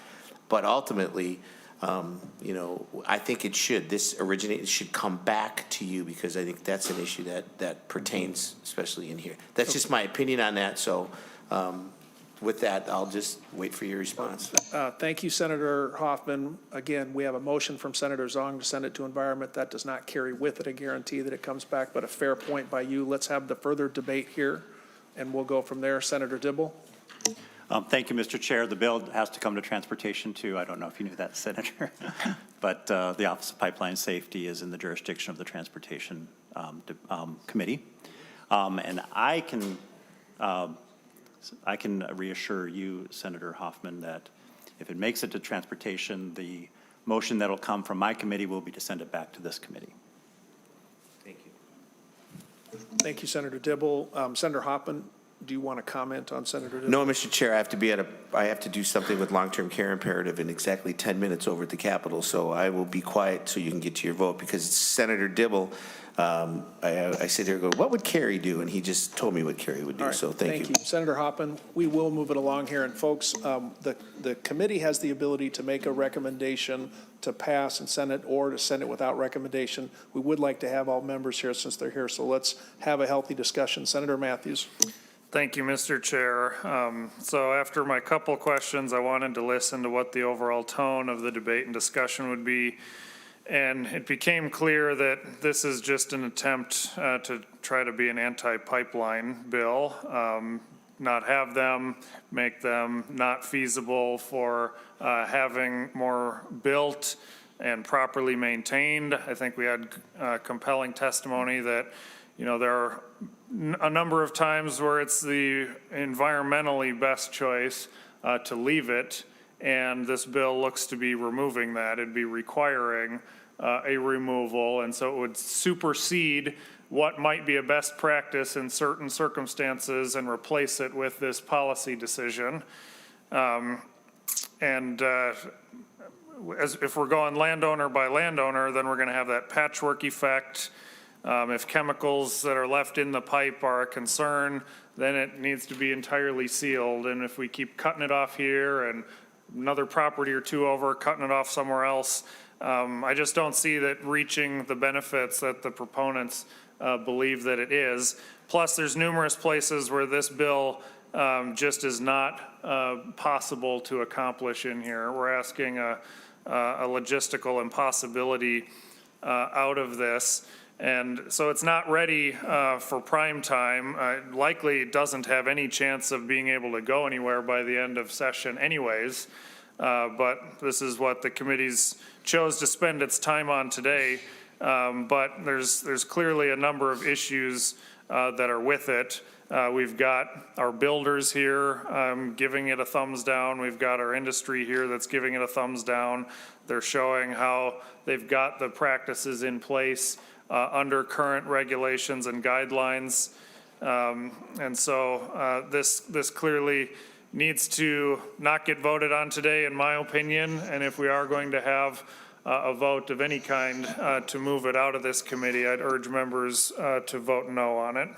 but ultimately, I think it should. It should come back to you, because I think that's an issue that pertains, especially in here. That's just my opinion on that. So with that, I'll just wait for your response. Thank you, Senator Hoffman. Again, we have a motion from Senator Zhang to send it to Environment. That does not carry with it a guarantee that it comes back, but a fair point by you. Let's have the further debate here, and we'll go from there. Senator Dibble. Thank you, Mr. Chair. The bill has to come to transportation too. I don't know if you knew that, Senator, but the Office of Pipeline Safety is in the jurisdiction of the Transportation Committee. And I can reassure you, Senator Hoffman, that if it makes it to transportation, the motion that'll come from my committee will be to send it back to this committee. Thank you. Thank you, Senator Dibble. Senator Hoffman, do you want to comment on Senator Dibble? No, Mr. Chair, I have to do something with long-term care imperative in exactly 10 minutes over at the Capitol, so I will be quiet so you can get to your vote, because Senator Dibble, I sit here and go, what would Kerry do? And he just told me what Kerry would do, so thank you. Senator Hoffman, we will move it along here, and folks, the committee has the ability to make a recommendation to pass and send it, or to send it without recommendation. We would like to have all members here since they're here, so let's have a healthy discussion. Senator Matthews. Thank you, Mr. Chair. So after my couple questions, I wanted to listen to what the overall tone of the debate and discussion would be. And it became clear that this is just an attempt to try to be an anti-pipeline bill, not have them, make them not feasible for having more built and properly maintained. I think we had compelling testimony that, you know, there are a number of times where it's the environmentally best choice to leave it, and this bill looks to be removing that. It'd be requiring a removal, and so it would supersede what might be a best practice in certain circumstances and replace it with this policy decision. If we're going landowner by landowner, then we're going to have that patchwork effect. If chemicals that are left in the pipe are a concern, then it needs to be entirely sealed. And if we keep cutting it off here and another property or two over, cutting it off somewhere else, I just don't see that reaching the benefits that the proponents believe that it is. Plus, there's numerous places where this bill just is not possible to accomplish in here. We're asking a logistical impossibility out of this. And so it's not ready for prime time. Likely it doesn't have any chance of being able to go anywhere by the end of session anyways. But this is what the committees chose to spend its time on today. But there's clearly a number of issues that are with it. We've got our builders here giving it a thumbs down. We've got our industry here that's giving it a thumbs down. They're showing how they've got the practices in place under current regulations and guidelines. And so this clearly needs to not get voted on today, in my opinion. And if we are going to have a vote of any kind to move it out of this committee, I'd urge members to vote no on it.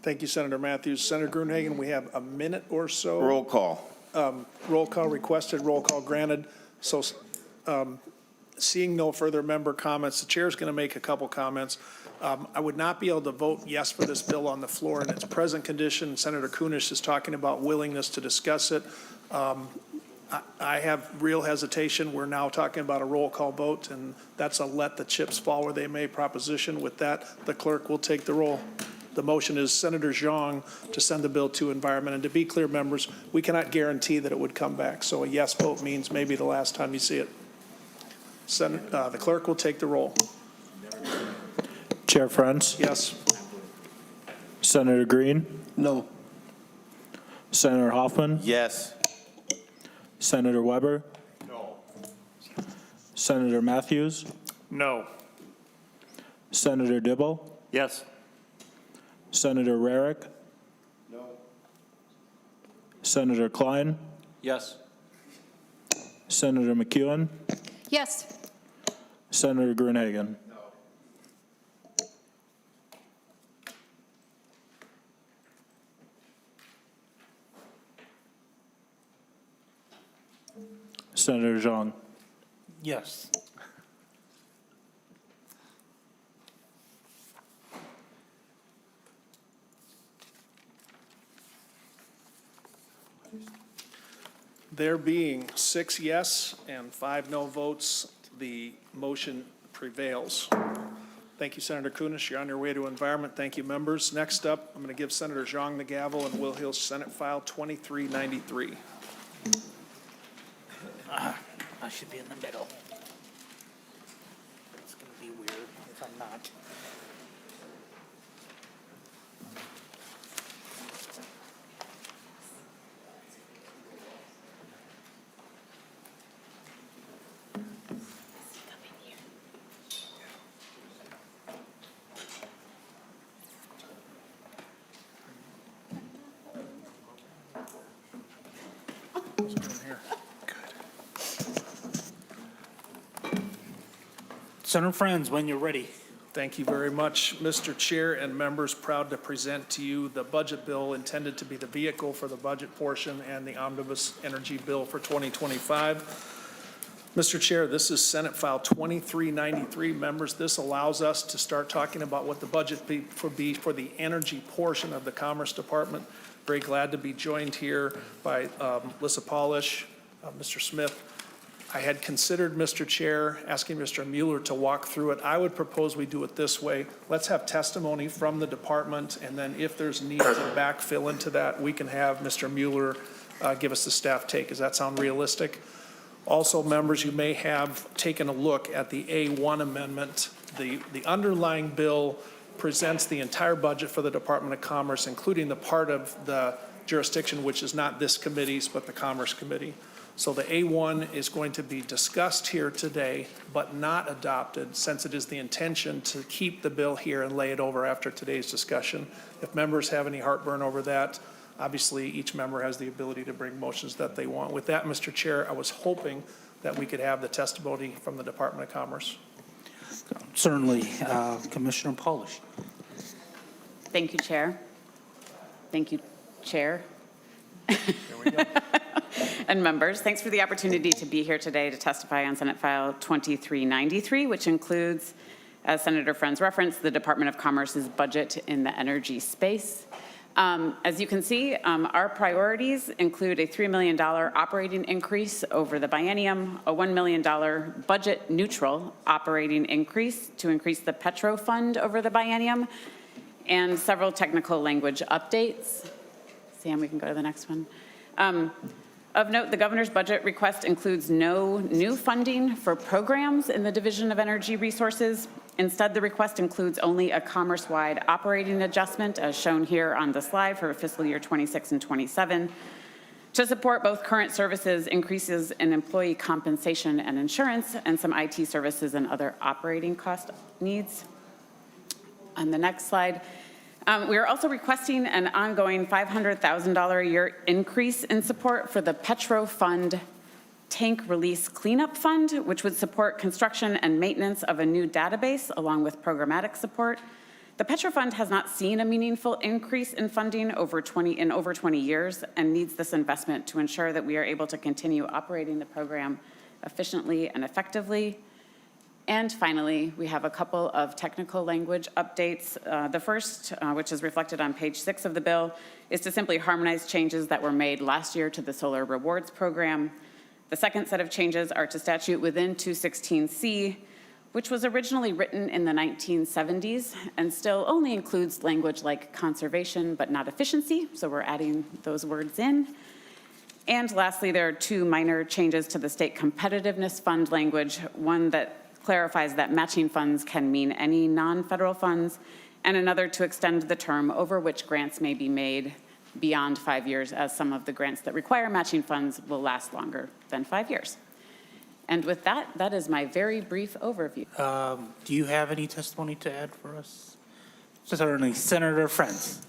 Thank you, Senator Matthews. Senator Gruenhagen, we have a minute or so. Roll call. Roll call requested, roll call granted. So seeing no further member comments, the chair is going to make a couple comments. I would not be able to vote yes for this bill on the floor in its present condition. Senator Kunesh is talking about willingness to discuss it. I have real hesitation. We're now talking about a roll call vote, and that's a let the chips fall where they may proposition. With that, the clerk will take the roll. The motion is Senator Zhang to send the bill to Environment. And to be clear, members, we cannot guarantee that it would come back. So a yes vote means maybe the last time you see it. The clerk will take the roll. Chair Frentz? Yes. Senator Green? No. Senator Hoffman? Yes. Senator Weber? No. Senator Matthews? No. Senator Dibble? Yes. Senator Rarick? No. Senator Klein? Yes. Senator McEwen? Yes. Senator Gruenhagen? Senator Zhang? Yes. There being 6 yes and 5 no votes, the motion prevails. Thank you, Senator Kunesh. You're on your way to Environment. Thank you, members. Next up, I'm going to give Senator Zhang the gavel and Will Hill Senate File 2393. I should be in the middle. It's going to be weird if I'm not. Senator Frentz, when you're ready. Thank you very much, Mr. Chair and members. Proud to present to you the budget bill intended to be the vehicle for the budget portion and the omnibus energy bill for 2025. Mr. Chair, this is Senate File 2393. Members, this allows us to start talking about what the budget be for the energy portion of the Commerce Department. Very glad to be joined here by Lissa Polish, Mr. Smith. I had considered, Mr. Chair, asking Mr. Mueller to walk through it. I would propose we do it this way. Let's have testimony from the department, and then if there's need to backfill into that, we can have Mr. Mueller give us the staff take. Does that sound realistic? Also, members, you may have taken a look at the A1 amendment. The underlying bill presents the entire budget for the Department of Commerce, including the part of the jurisdiction which is not this committee's, but the Commerce Committee. So the A1 is going to be discussed here today, but not adopted, since it is the intention to keep the bill here and lay it over after today's discussion. If members have any heartburn over that, obviously each member has the ability to bring motions that they want. With that, Mr. Chair, I was hoping that we could have the testimony from the Department of Commerce. Certainly. Commissioner Polish. Thank you, Chair. Thank you, Chair. There we go. And members, thanks for the opportunity to be here today to testify on Senate File 2393, which includes, as Senator Frentz referenced, the Department of Commerce's budget in the energy space. As you can see, our priorities include a $3 million operating increase over the biennium, a $1 million budget neutral operating increase to increase the Petro Fund over the biennium, and several technical language updates. Sam, we can go to the next one. Of note, the governor's budget request includes no new funding for programs in the Division of Energy Resources. Instead, the request includes only a commerce-wide operating adjustment, as shown here on the slide, for fiscal year 26 and 27, to support both current services, increases in employee compensation and insurance, and some IT services and other operating cost needs. On the next slide, we are also requesting an ongoing $500,000 a year increase in support for the Petro Fund Tank Release Cleanup Fund, which would support construction and maintenance of a new database along with programmatic support. The Petro Fund has not seen a meaningful increase in funding in over 20 years and needs this investment to ensure that we are able to continue operating the program efficiently and effectively. And finally, we have a couple of technical language updates. The first, which is reflected on page 6 of the bill, is to simply harmonize changes that were made last year to the Solar Rewards Program. The second set of changes are to statute within 216C, which was originally written in the 1970s and still only includes language like conservation but not efficiency, so we're adding those words in. And lastly, there are two minor changes to the State Competitiveness Fund language, one that clarifies that matching funds can mean any non-federal funds, and another to extend the term over which grants may be made beyond 5 years, as some of the grants that require matching funds will last longer than 5 years. And with that, that is my very brief overview. Do you have any testimony to add for us? Certainly, Senator Frentz.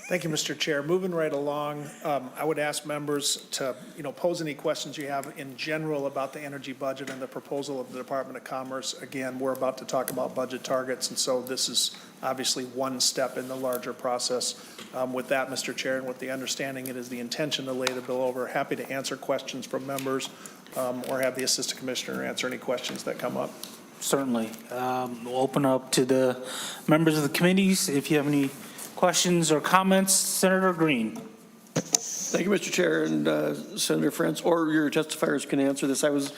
Thank you, Mr. Chair. Moving right along, I would ask members to, pose any questions you have in general about the energy budget and the proposal of the Department of Commerce. Again, we're about to talk about budget targets, and so this is obviously one step in the larger process. With that, Mr. Chair, and with the understanding it is the intention to lay the bill over, happy to answer questions from members or have the Assistant Commissioner answer any questions that come up. Certainly. We'll open up to the members of the committees. If you have any questions or comments, Senator Green. Thank you, Mr. Chair, and Senator Frentz, or your testifiers can answer this. I was,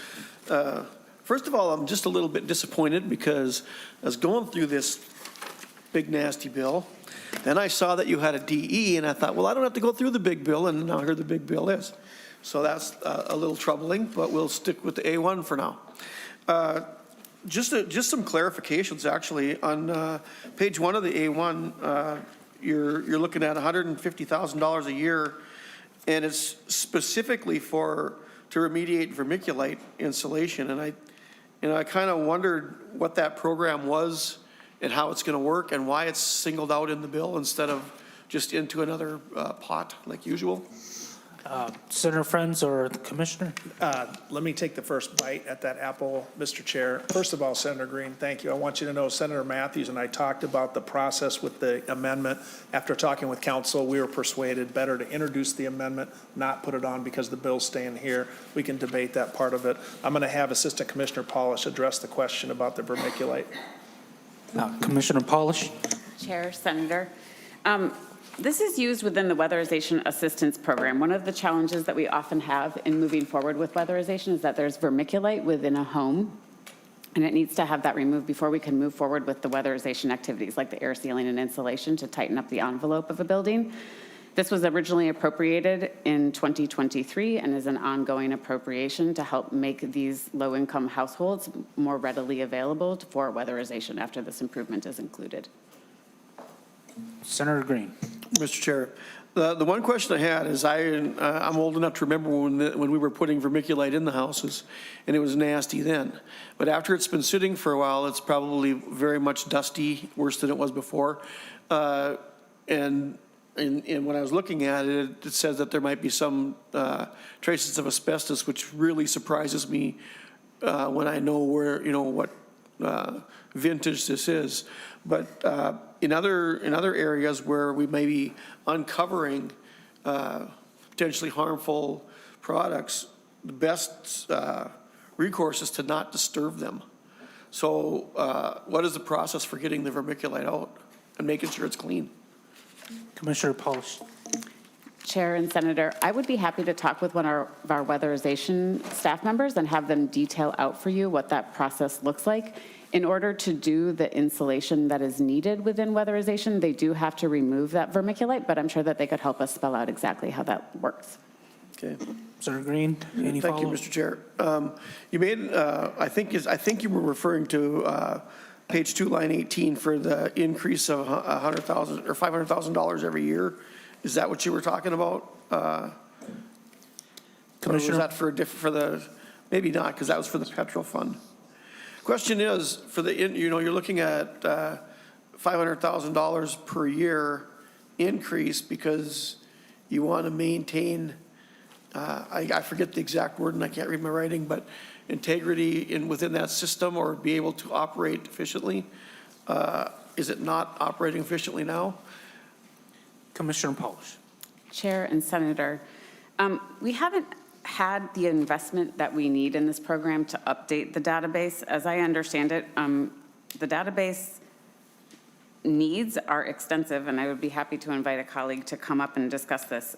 first of all, I'm just a little bit disappointed because I was going through this big nasty bill. Then I saw that you had a DE, and I thought, well, I don't have to go through the big bill, and now here the big bill is. So that's a little troubling, but we'll stick with the A1 for now. Just some clarifications, actually. On page 1 of the A1, you're looking at $150,000 a year, and it's specifically to remediate vermiculite insulation. And I kind of wondered what that program was and how it's going to work and why it's singled out in the bill instead of just into another pot like usual. Senator Frentz or the Commissioner? Let me take the first bite at that apple, Mr. Chair. First of all, Senator Green, thank you. I want you to know Senator Matthews and I talked about the process with the amendment. After talking with council, we were persuaded better to introduce the amendment, not put it on because the bill's staying here. We can debate that part of it. I'm going to have Assistant Commissioner Polish address the question about the vermiculite. Commissioner Polish. Chair, Senator. This is used within the Weatherization Assistance Program. One of the challenges that we often have in moving forward with weatherization is that there's vermiculite within a home, and it needs to have that removed before we can move forward with the weatherization activities like the air sealing and insulation to tighten up the envelope of a building. This was originally appropriated in 2023 and is an ongoing appropriation to help make these low-income households more readily available for weatherization after this improvement is included. Senator Green. Mr. Chair, the one question I had is I'm old enough to remember when we were putting vermiculite in the houses, and it was nasty then. But after it's been sitting for a while, it's probably very much dusty, worse than it was before. And when I was looking at it, it says that there might be some traces of asbestos, which really surprises me when I know what vintage this is. But in other areas where we may be uncovering potentially harmful products, the best recourse is to not disturb them. So what is the process for getting the vermiculite out and making sure it's clean? Commissioner Pauls. Chair and Senator, I would be happy to talk with one of our weatherization staff members and have them detail out for you what that process looks like. In order to do the insulation that is needed within weatherization, they do have to remove that vermiculite, but I'm sure that they could help us spell out exactly how that works. Okay. Senator Green, any Thank you, follow-up? Mr. Chair. You made, I think you were referring to page 2, line 18 for the increase of $100,000 or $500,000 every year. Is that what you were talking about? Commissioner, was that for the, maybe not, because that was for the petrol fund. Question is, for the, you're looking at $500,000 per year increase because you want to maintain, I forget the exact word and I can't read my writing, but integrity within that system or be able to operate efficiently. Is it not operating efficiently now? Commissioner Pauls. Chair and Senator, we haven't had the investment that we need in this program to update the database. As I understand it, the database needs are extensive, and I would be happy to invite a colleague to come up and discuss this.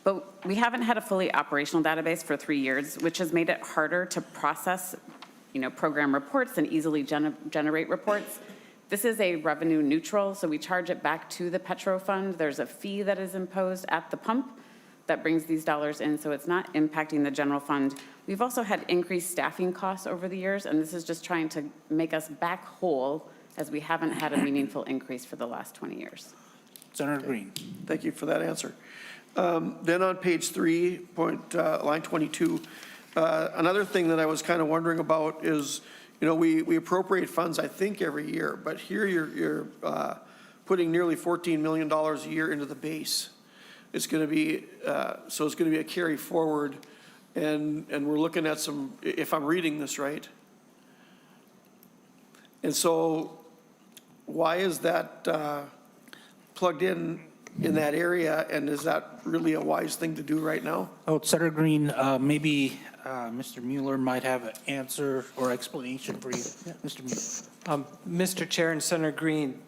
But we haven't had a fully operational database for 3 years, which has made it harder to process, program reports and easily generate reports. This is a revenue neutral, so we charge it back to the Petro Fund. There's a fee that is imposed at the pump that brings these dollars in, so it's not impacting the general fund. We've also had increased staffing costs over the years, and this is just trying to make us back whole as we haven't had a meaningful increase for the last 20 years. Senator Green. Thank you for that answer. Then on page 3, line 22, another thing that I was kind of wondering about is, we appropriate funds, I think, every year, but here you're putting nearly $14 million a year into the base. It's going to be, so it's going to be a carry forward, and we're looking at some, if I'm reading this right. And so why is that plugged in that area, and is that really a wise thing to do right now? Oh, Senator Green, maybe Mr. Mueller might have an answer or explanation for you. Mr. Mueller. Mr. Chair and Senator Green,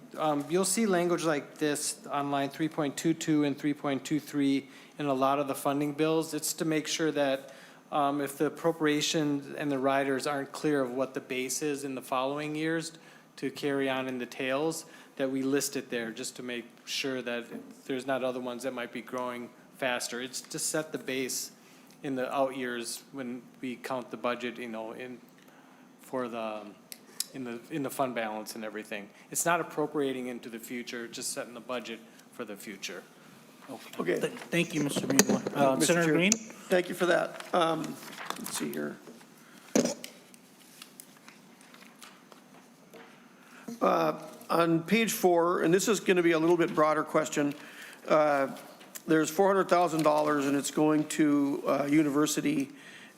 you'll see language like this on line 3.22 and 3.23 in a lot of the funding bills. It's to make sure that if the appropriations and the riders aren't clear of what the base is in the following years to carry on in the tails, that we list it there just to make sure that there's not other ones that might be growing faster. It's to set the base in the out years when we count the budget, in the fund balance and everything. It's not appropriating into the future, just setting the budget for the future. Okay. Thank you, Mr. Mueller. Mr. Senator Chair, Green? Thank you for that. Let's see here. On page 4, and this is going to be a little bit broader question, there's $400,000 and it's going to university,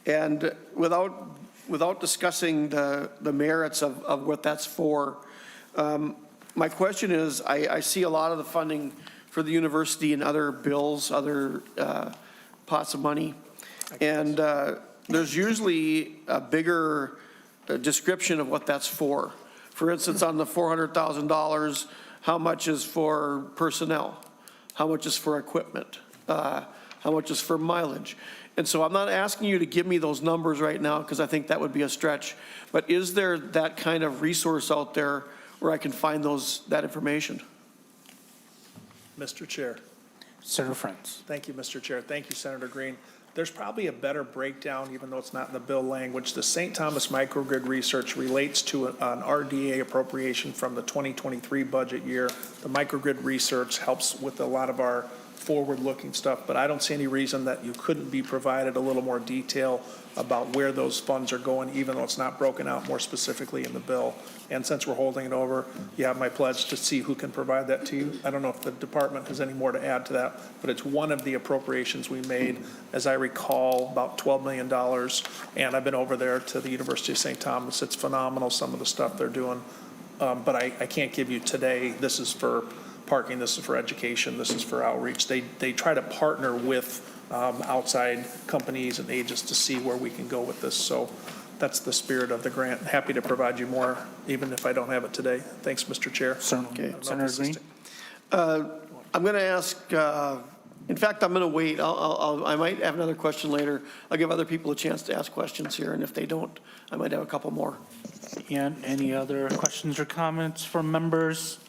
and without discussing the merits of what that's for, my question is, I see a lot of the funding for the university in other bills, other pots of money, and there's usually a bigger description of what that's for. For instance, on the $400,000, how much is for personnel? how much is for equipment, how much is for mileage. And so I'm not asking you to give me those numbers right now because I think that would be a stretch. But is there that kind of resource out there where I can find that information? Mr. Chair. Senator Frentz. Thank you, Mr. Chair. Thank you, Senator Green. There's probably a better breakdown, even though it's not in the bill language. The St. Thomas microgrid research relates to an RDA appropriation from the 2023 budget year. The microgrid research helps with a lot of our forward-looking stuff, but I don't see any reason that you couldn't be provided a little more detail about where those funds are going, even though it's not broken out more specifically in the bill. And since we're holding it over, you have my pledge to see who can provide that to you. I don't know if the department has any more to add to that, but it's one of the appropriations we made, as I recall, about $12 million. And I've been over there to the University of St. Thomas. It's phenomenal, some of the stuff they're doing. But I can't give you today, this is for parking, this is for education, this is for outreach. They try to partner with outside companies and agents to see where we can go with this. So that's the spirit of the grant. Happy to provide you more, even if I don't have it today. Thanks, Mr. Chair. Okay. Senator Green. I'm going to ask, in fact, I'm going to wait. I might have another question later. I'll give other people a chance to ask questions here, and if they don't, I might have a couple more. And any other questions or comments from members?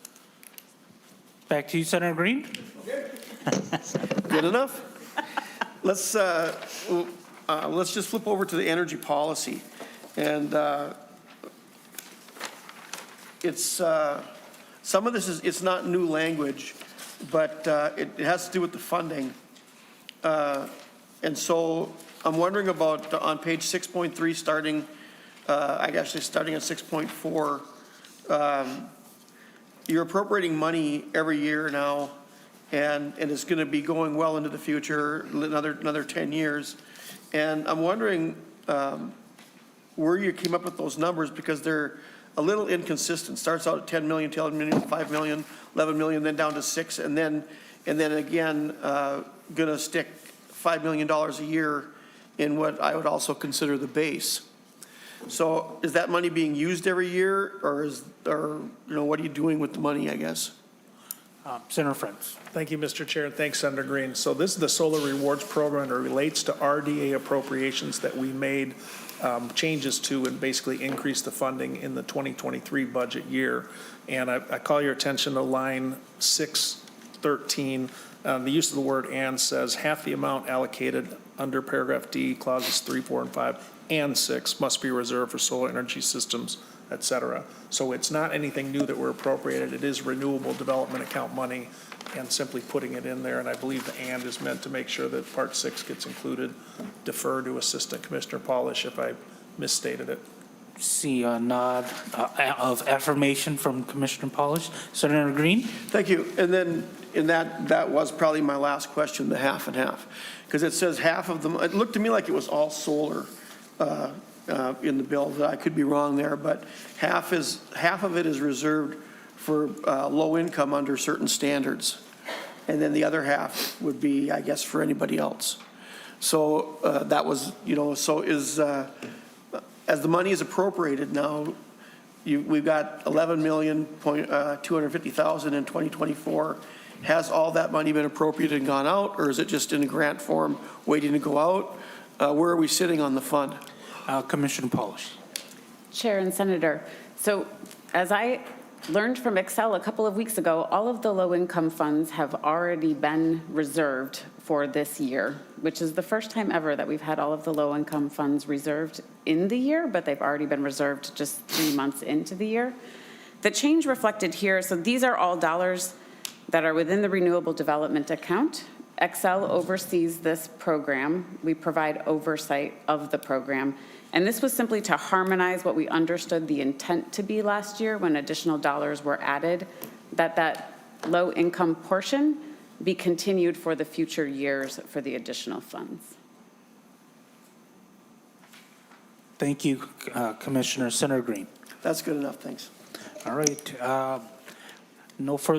Back to you, Senator Green. Good enough. Let's just flip over to the energy policy. And it's, some of this it's not new language, but it has to do with the funding. And so I'm wondering about on page 6.3 starting, actually starting at 6.4, you're appropriating money every year now, and it's going to be going well into the future, another 10 years. And I'm wondering where you came up with those numbers, because they're a little inconsistent. Starts out at 10 million, 10 million, 5 million, 11 million, then down to 6, and then again, going to stick $5 million a year in what I would also consider the base. So is that money being used every year, or what are you doing with the money, I guess? Senator Frentz. Thank you, Mr. Chair, and thanks, Senator Green. So this is the Solar Rewards Program, and it relates to RDA appropriations that we made changes to and basically increased the funding in the 2023 budget year. And I call your attention to line 613. The use of the word "and" says half the amount allocated under paragraph D, clauses 3, 4, and 5, and 6 must be reserved for solar energy systems, et cetera. So it's not anything new that we're appropriated. It is renewable development account money, and simply putting it in there. And I believe the "and" is meant to make sure that part 6 gets included. Defer to Assistant Commissioner Polish if I misstated it. See a nod of affirmation from Commissioner Polish. Senator Green. Thank you. And then that was probably my last question, the half and half, because it says half of them. It looked to me like it was all solar in the bill. That I could be wrong there, but half of it is reserved for low income under certain standards, and then the other half would be, I guess, for anybody else. So that was, so is as the money is appropriated now, we've got $11,250,000 in 2024. Has all that money been appropriated and gone out, or is it just in a grant form waiting to go out? Where are we sitting on the fund? Commissioner Polish. Chair and Senator, so as I learned from Excel a couple of weeks ago, all of the low-income funds have already been reserved for this year, which is the first time ever that we've had all of the low-income funds reserved in the year, but they've already been reserved just 3 months into the year. The change reflected here, so these are all dollars that are within the renewable development account. Excel oversees this program. We provide oversight of the program. And this was simply to harmonize what we understood the intent to be last year when additional dollars were added, that low-income portion be continued for the future years for the additional funds. Thank you, Commissioner. Senator Green. That's good enough. Thanks. All right.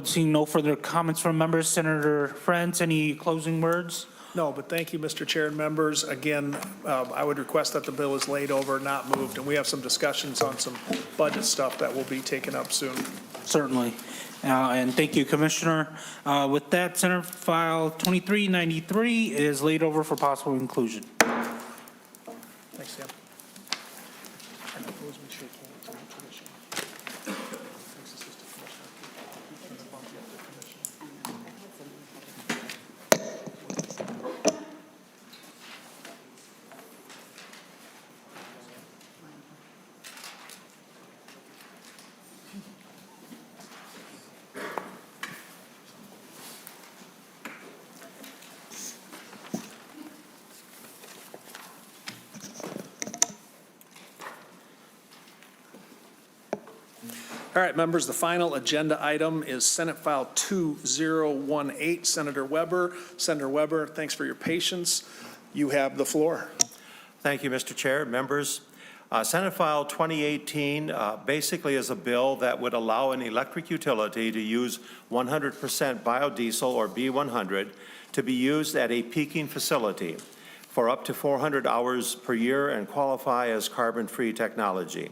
Seeing no further comments from members. Senator Frentz, any closing words? No, but thank you, Mr. Chair and members. Again, I would request that the bill is laid over, not moved, and we have some discussions on some budget stuff that will be taken up soon. Certainly. And thank you, Commissioner. With that, Senate File 2393 is laid over for possible inclusion. Thanks, Sam. All right, members, the final agenda item is Senate File 2018, Senator Weber. Senator Weber, thanks for your patience. You have the floor. Thank you, Mr. Chair. Members, Senate File 2018 basically is a bill that would allow an electric utility to use 100% biodiesel or B100 to be used at a peaking facility for up to 400 hours per year and qualify as carbon-free technology.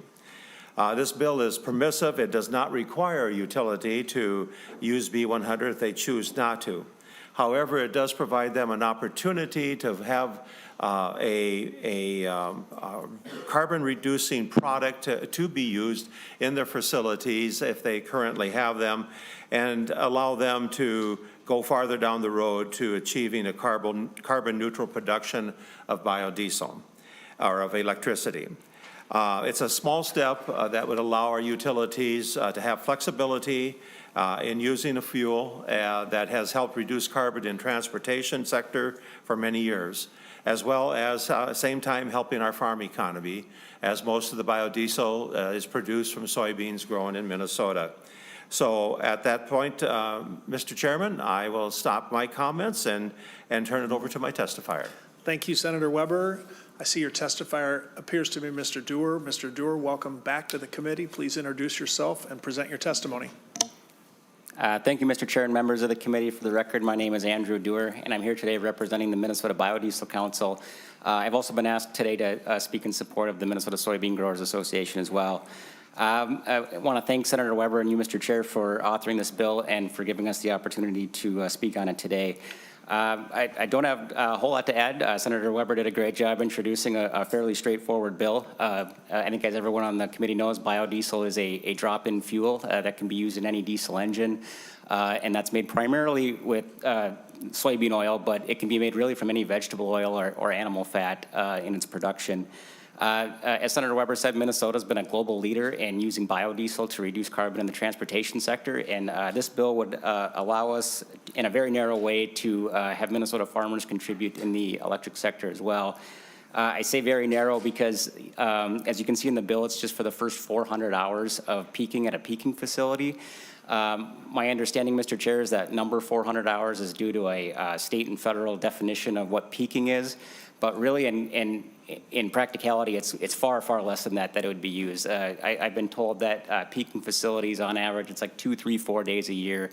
This bill is permissive. It does not require a utility to use B100 if they choose not to. However, it does provide them an opportunity to have a carbon-reducing product to be used in their facilities if they currently have them, and allow them to go farther down the road to achieving a carbon-neutral production of biodiesel or of electricity. It's a small step that would allow our utilities to have flexibility in using a fuel that has helped reduce carbon in transportation sector for many years, as well as same time helping our farm economy, as most of the biodiesel is produced from soybeans grown in Minnesota. So at that point, Mr. Chairman, I will stop my comments and turn it over to my testifier. Thank you, Senator Weber. I see your testifier appears to be Mr. Dewar. Mr. Dewar, welcome back to the committee. Please introduce yourself and present your testimony. Thank you, Mr. Chair and members of the committee. For the record, my name is Andrew Dewar, and I'm here today representing the Minnesota Biodiesel Council. I've also been asked today to speak in support of the Minnesota Soybean Growers Association as well. I want to thank Senator Weber and you, Mr. Chair, for authoring this bill and for giving us the opportunity to speak on it today. I don't have a whole lot to add. Senator Weber did a great job introducing a fairly straightforward bill. I think as everyone on the committee knows, biodiesel is a drop-in fuel that can be used in any diesel engine, and that's made primarily with soybean oil, but it can be made really from any vegetable oil or animal fat in its production. As Senator Weber said, Minnesota's been a global leader in using biodiesel to reduce carbon in the transportation sector, and this bill would allow us in a very narrow way to have Minnesota farmers contribute in the electric sector as well. I say very narrow because, as you can see in the bill, it's just for the first 400 hours of peaking at a peaking facility. My understanding, Mr. Chair, is that number 400 hours is due to a state and federal definition of what peaking is, but really in practicality, it's far, far less than that it would be used. I've been told that peaking facilities, on average, it's like 2, 3, 4 days a year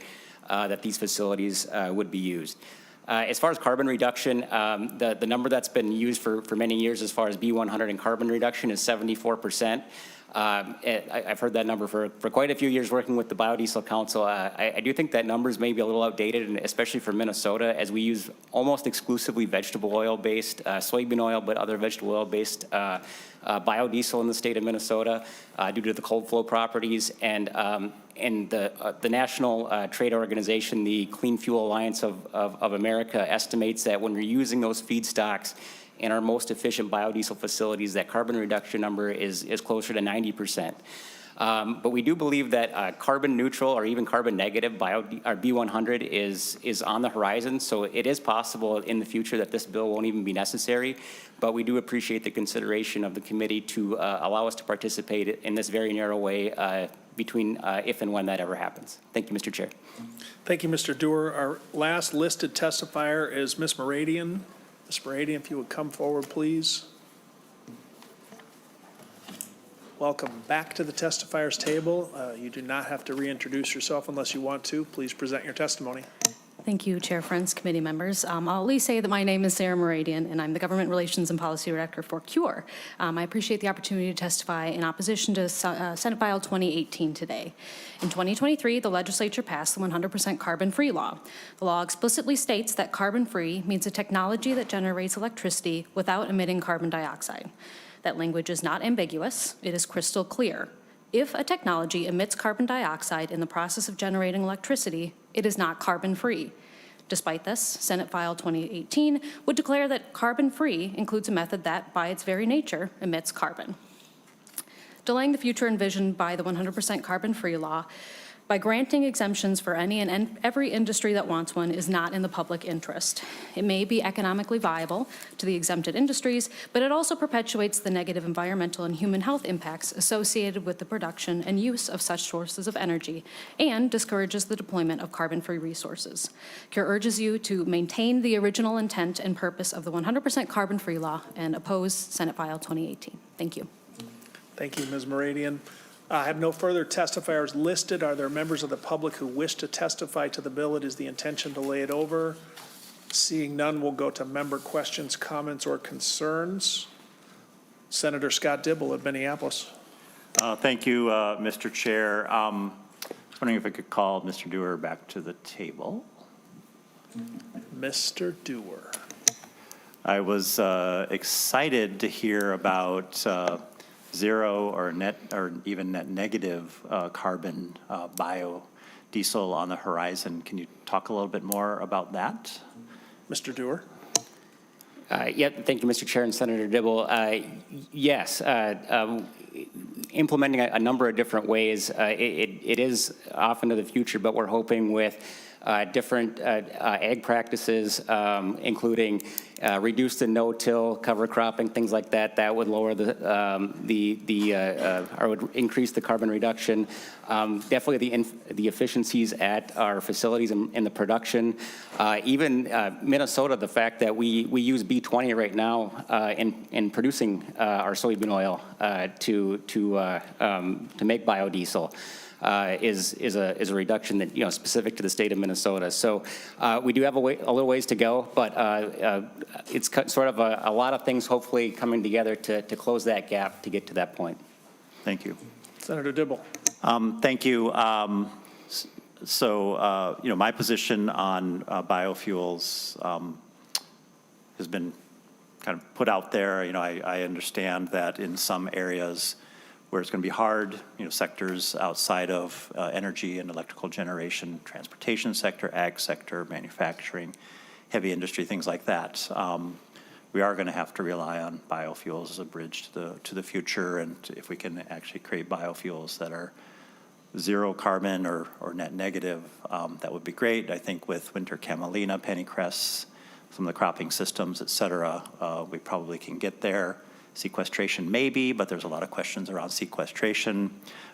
that these facilities would be used. As far as carbon reduction, the number that's been used for many years as far as B100 and carbon reduction is 74%. I've heard that number for quite a few years working with the Biodiesel Council. I do think that number is maybe a little outdated, and especially for Minnesota, as we use almost exclusively vegetable oil-based, soybean oil, but other vegetable oil-based biodiesel in the state of Minnesota due to the cold flow properties. And the National Trade Organization, the Clean Fuel Alliance of America, estimates that when you're using those feedstocks in our most efficient biodiesel facilities, that carbon reduction number is closer to 90%. But we do believe that carbon neutral or even carbon negative B100 is on the horizon, so it is possible in the future that this bill won't even be necessary, but we do appreciate the consideration of the committee to allow us to participate in this very narrow way between if and when that ever happens. Thank you, Mr. Chair. Thank you, Mr. Dewar. Our last listed testifier is Ms. Moradian. Ms. Moradian, if you would come forward, please. Welcome back to the testifier's table. You do not have to reintroduce yourself unless you want to. Please present your testimony. Thank you, Chair Frentz, committee members. I'll at least say that my name is Sarah Moradian, and I'm the Government Relations and Policy Director for CURE. I appreciate the opportunity to testify in opposition to Senate File 2018 today. In 2023, the legislature passed the 100% carbon-free law. The law explicitly states that carbon-free means a technology that generates electricity without emitting carbon dioxide. That language is not ambiguous. It is crystal clear. If a technology emits carbon dioxide in the process of generating electricity, it is not carbon-free. Despite this, Senate File 2018 would declare that carbon-free includes a method that, by its very nature, emits carbon. Delaying the future envisioned by the 100% carbon-free law by granting exemptions for any and every industry that wants one is not in the public interest. It may be economically viable to the exempted industries, but it also perpetuates the negative environmental and human health impacts associated with the production and use of such sources of energy and discourages the deployment of carbon-free resources. CURE urges you to maintain the original intent and purpose of the 100% carbon-free law and oppose Senate File 2018. Thank you. Thank you, Ms. Moradian. I have no further testifiers listed. Are there members of the public who wish to testify to the bill? It is the intention to lay it over. Seeing none, we'll go to member questions, comments, or concerns. Senator Scott Dibble of Minneapolis. Thank you, Mr. Chair. I was wondering if I could call Mr. Dewar back to the table. Mr. Dewar. I was excited to hear about zero or net or even net negative carbon biodiesel on the horizon. Can you talk a little bit more about that? Mr. Dewar. Yeah, thank you, Mr. Chair and Senator Dibble. Yes, implementing a number of different ways. It is off into the future, but we're hoping with different ag practices, including reduced and no-till, cover cropping, things like that. That would lower or would increase the carbon reduction. Definitely the efficiencies at our facilities in the production. Even Minnesota, the fact that we use B20 right now in producing our soybean oil to make biodiesel. Is a reduction that, specific to the state of Minnesota. So we do have a little ways to go, but it's sort of a lot of things hopefully coming together to close that gap to get to that point. Thank you. Senator Dibble. Thank you. So, my position on biofuels has been kind of put out there. I understand that in some areas where it's going to be hard, sectors outside of energy and electrical generation, transportation sector, ag sector, manufacturing, heavy industry, things like that. We are going to have to rely on biofuels as a bridge to the future, and if we can actually create biofuels that are zero carbon or net negative, that would be great. I think with winter camelina, pennycress, some of the cropping systems, et cetera, we probably can get there. Sequestration maybe, but there's a lot of questions around sequestration.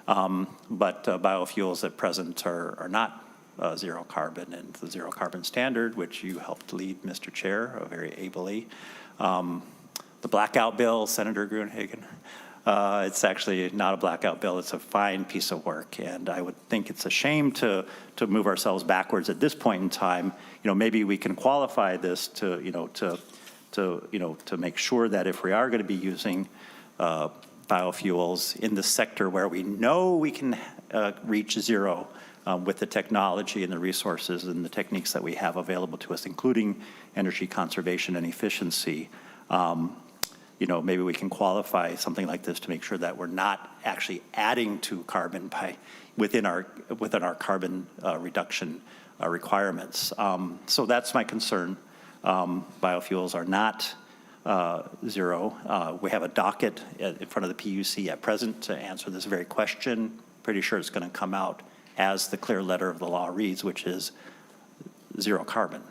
But biofuels at present are not zero carbon, and the zero carbon standard, which you helped lead, Mr. Chair, very ably. The blackout bill, Senator Gruenhagen, it's actually not a blackout bill. It's a fine piece of work, and I would think it's a shame to move ourselves backwards at this point in time. Maybe we can qualify this to make sure that if we are going to be using biofuels in the sector where we know we can reach zero with the technology and the resources and the techniques that we have available to us, including energy conservation and efficiency, maybe we can qualify something like this to make sure that we're not actually adding to carbon within our carbon reduction requirements. So that's my concern. Biofuels are not zero. We have a docket in front of the PUC at present to answer this very question. Pretty sure it's going to come out as the clear letter of the law reads, which is zero carbon.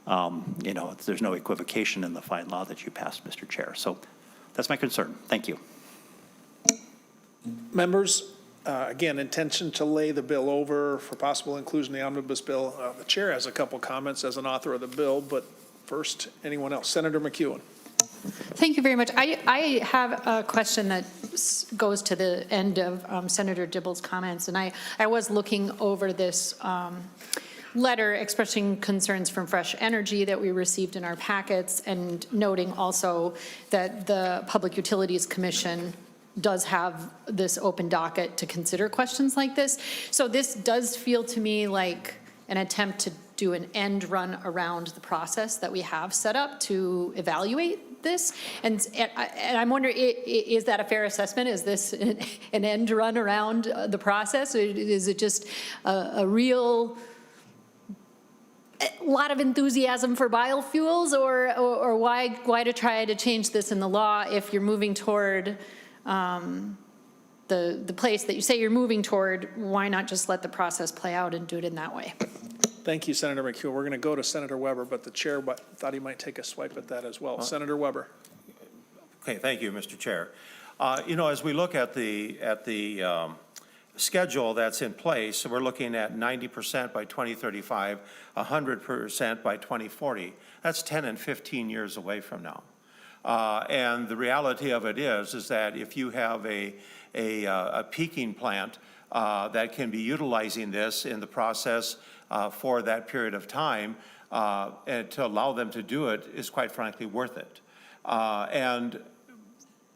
There's no equivocation in the fine law that you passed, Mr. Chair. So that's my concern. Thank you. Members, again, intention to lay the bill over for possible inclusion in the omnibus bill. The chair has a couple comments as an author of the bill, but first, anyone else? Senator McEwen. Thank you very much. I have a question that goes to the end of Senator Dibble's comments, and I was looking over this letter expressing concerns from Fresh Energy that we received in our packets, and noting also that the Public Utilities Commission does have this open docket to consider questions like this. So this does feel to me like an attempt to do an end run around the process that we have set up to evaluate this. And I'm wondering, is that a fair assessment? Is this an end run around the process? Or is it just a real lot of enthusiasm for biofuels, or why to try to change this in the law if you're moving toward the place that you say you're moving toward? Why not just let the process play out and do it in that way? Thank you, Senator McHugh. We're going to go to Senator Weber, but the chair thought he might take a swipe at that as well. Senator Weber. Okay, thank you, Mr. Chair. As we look at the schedule that's in place, we're looking at 90% by 2035, 100% by 2040. That's 10 and 15 years away from now. And the reality of it is that if you have a peaking plant that can be utilizing this in the process for that period of time, and to allow them to do it is quite frankly worth it. And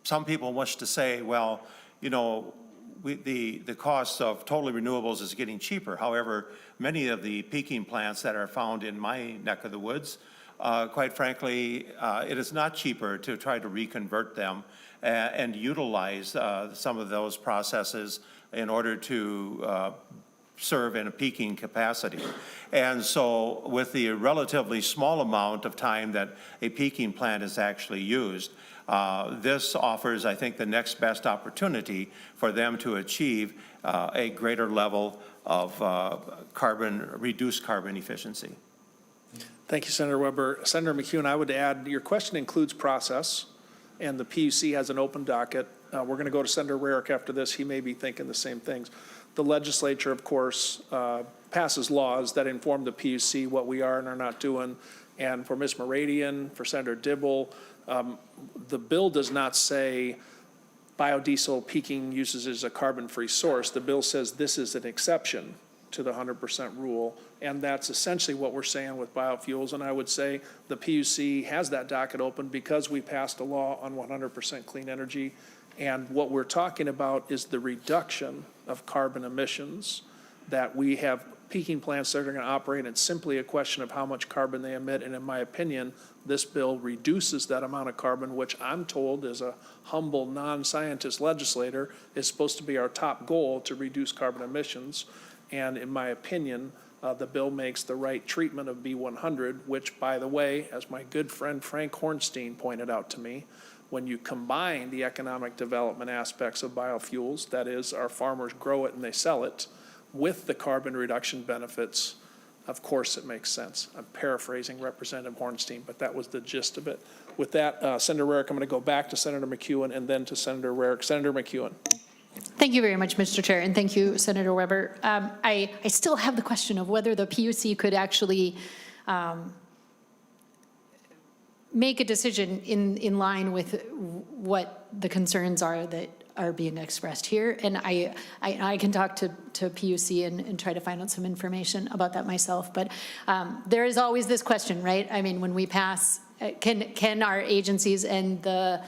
some people wish to say, well, the cost of totally renewables is getting cheaper. However, many of the peaking plants that are found in my neck of the woods, quite frankly, it is not cheaper to try to reconvert them and utilize some of those processes in order to serve in a peaking capacity. And so with the relatively small amount of time that a peaking plant is actually used, this offers, I think, the next best opportunity for them to achieve a greater level of reduced carbon efficiency. Thank you, Senator Weber. Senator McHugh, I would add, your question includes process, and the PUC has an open docket. We're going to go to Senator Rarick after this. He may be thinking the same things. The legislature, of course, passes laws that inform the PUC what we are and are not doing. And for Ms. Meridian, for Senator Dibble, the bill does not say biodiesel peaking uses as a carbon-free source. The bill says this is an exception to the 100% rule, and that's essentially what we're saying with biofuels. And I would say the PUC has that docket open because we passed a law on 100% clean energy, and what we're talking about is the reduction of carbon emissions, that we have peaking plants that are going to operate. It's simply a question of how much carbon they emit, and in my opinion, this bill reduces that amount of carbon, which I'm told as a humble non-scientist legislator is supposed to be our top goal, to reduce carbon emissions. And in my opinion, the bill makes the right treatment of B100, which, by the way, as my good friend Frank Hornstein pointed out to me, when you combine the economic development aspects of biofuels, that is, our farmers grow it and they sell it, with the carbon reduction benefits, of course it makes sense. I'm paraphrasing Representative Hornstein, but that was the gist of it. With that, Senator Rarick, I'm going to go back to Senator McEwen and then to Senator Rarick. Senator McEwen. Thank you very much, Mr. Chair, and thank you, Senator Weber. I still have the question of whether the PUC could actually make a decision in line with what the concerns are that are being expressed here. And I can talk to PUC and try to find out some information about that myself. But there is always this question, right? I mean, when we pass, can our agencies and the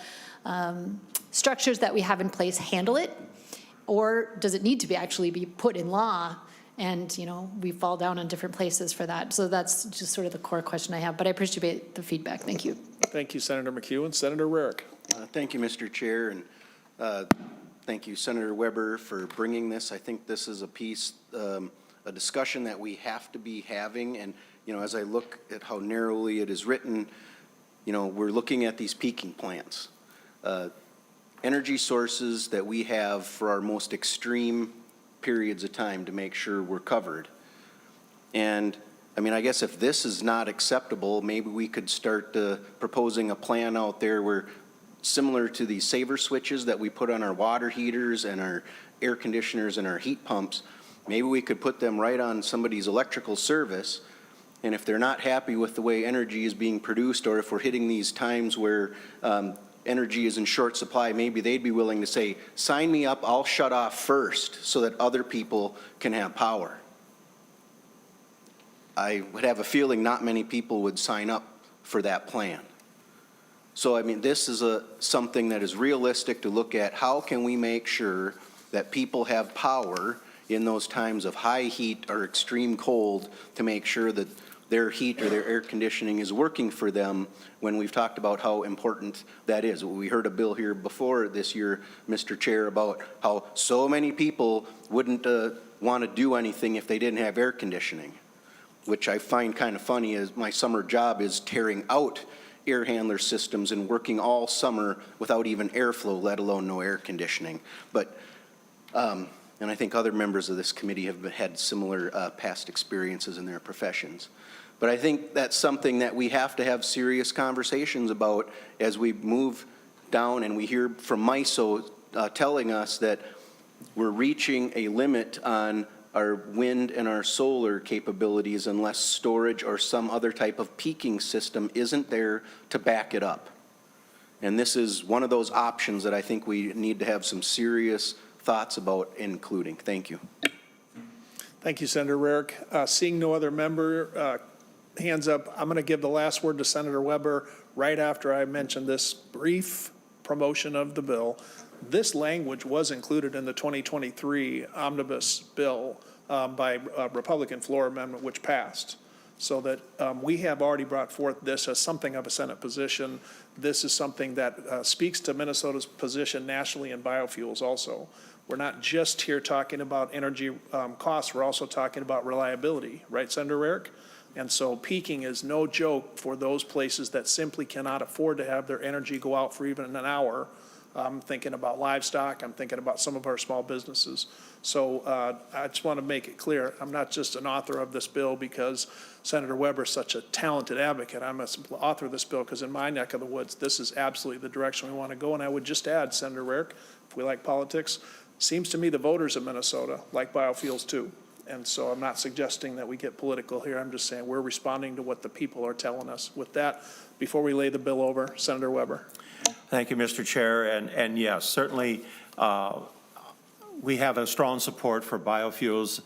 structures that we have in place handle it? Or does it need to actually be put in law? And, we fall down on different places for that. So that's just sort of the core question I have. But I appreciate the feedback. Thank you. Thank you, Senator McEwen. Senator Rarick. Thank you, Mr. Chair, and thank you, Senator Weber, for bringing this. I think this is a discussion that we have to be having. And, as I look at how narrowly it is written, we're looking at these peaking plants. Energy sources that we have for our most extreme periods of time to make sure we're covered. And I guess if this is not acceptable, maybe we could start proposing a plan out there where, similar to these saver switches that we put on our water heaters and our air conditioners and our heat pumps, maybe we could put them right on somebody's electrical service. And if they're not happy with the way energy is being produced, or if we're hitting these times where energy is in short supply, maybe they'd be willing to say, sign me up, I'll shut off first so that other people can have power. I would have a feeling not many people would sign up for that plan. So, I mean, this is something that is realistic to look at. How can we make sure that people have power in those times of high heat or extreme cold to make sure that their heat or their air conditioning is working for them when we've talked about how important that is. We heard a bill here before this year, Mr. Chair, about how so many people wouldn't want to do anything if they didn't have air conditioning, which I find kind of funny as my summer job is tearing out air handler systems and working all summer without even airflow, let alone no air conditioning. But, and I think other members of this committee have had similar past experiences in their professions. But I think that's something that we have to have serious conversations about as we move down and we hear from MISO telling us that we're reaching a limit on our wind and our solar capabilities unless storage or some other type of peaking system isn't there to back it up. And this is one of those options that I think we need to have some serious thoughts about including. Thank you. Thank you, Senator Rarick. Seeing no other member hands up, I'm going to give the last word to Senator Weber right after I mention this brief promotion of the bill. This language was included in the 2023 omnibus bill by Republican floor amendment, which passed. So that we have already brought forth this as something of a Senate position. This is something that speaks to Minnesota's position nationally in biofuels also. We're not just here talking about energy costs, we're also talking about reliability, right, Senator Rarick? And so peaking is no joke for those places that simply cannot afford to have their energy go out for even an hour. I'm thinking about livestock, I'm thinking about some of our small businesses. So I just want to make it clear, I'm not just an author of this bill because Senator Weber is such a talented advocate. I'm an author of this bill because in my neck of the woods, this is absolutely the direction we want to go. And I would just add, Senator Rarick, if we like politics, seems to me the voters of Minnesota like biofuels too. And so I'm not suggesting that we get political here. I'm just saying we're responding to what the people are telling us. With that, before we lay the bill over, Senator Weber. Thank you, Mr. Chair. And yes, certainly we have a strong support for biofuels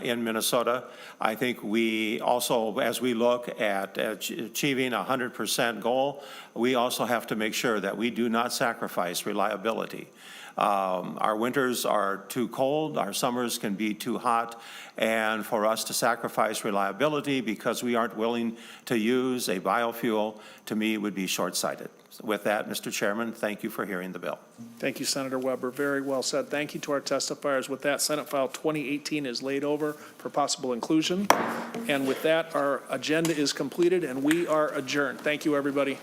in Minnesota. I think we also, as we look at achieving a 100% goal, we also have to make sure that we do not sacrifice reliability. Our winters are too cold, our summers can be too hot, and for us to sacrifice reliability because we aren't willing to use a biofuel, to me, would be short-sighted. With that, Mr. Chairman, thank you for hearing the bill. Thank you, Senator Weber. Very well said. Thank you to our testifiers. With that, Senate File 2018 is laid over for possible inclusion. And with that, our agenda is completed and we are adjourned. Thank you, everybody.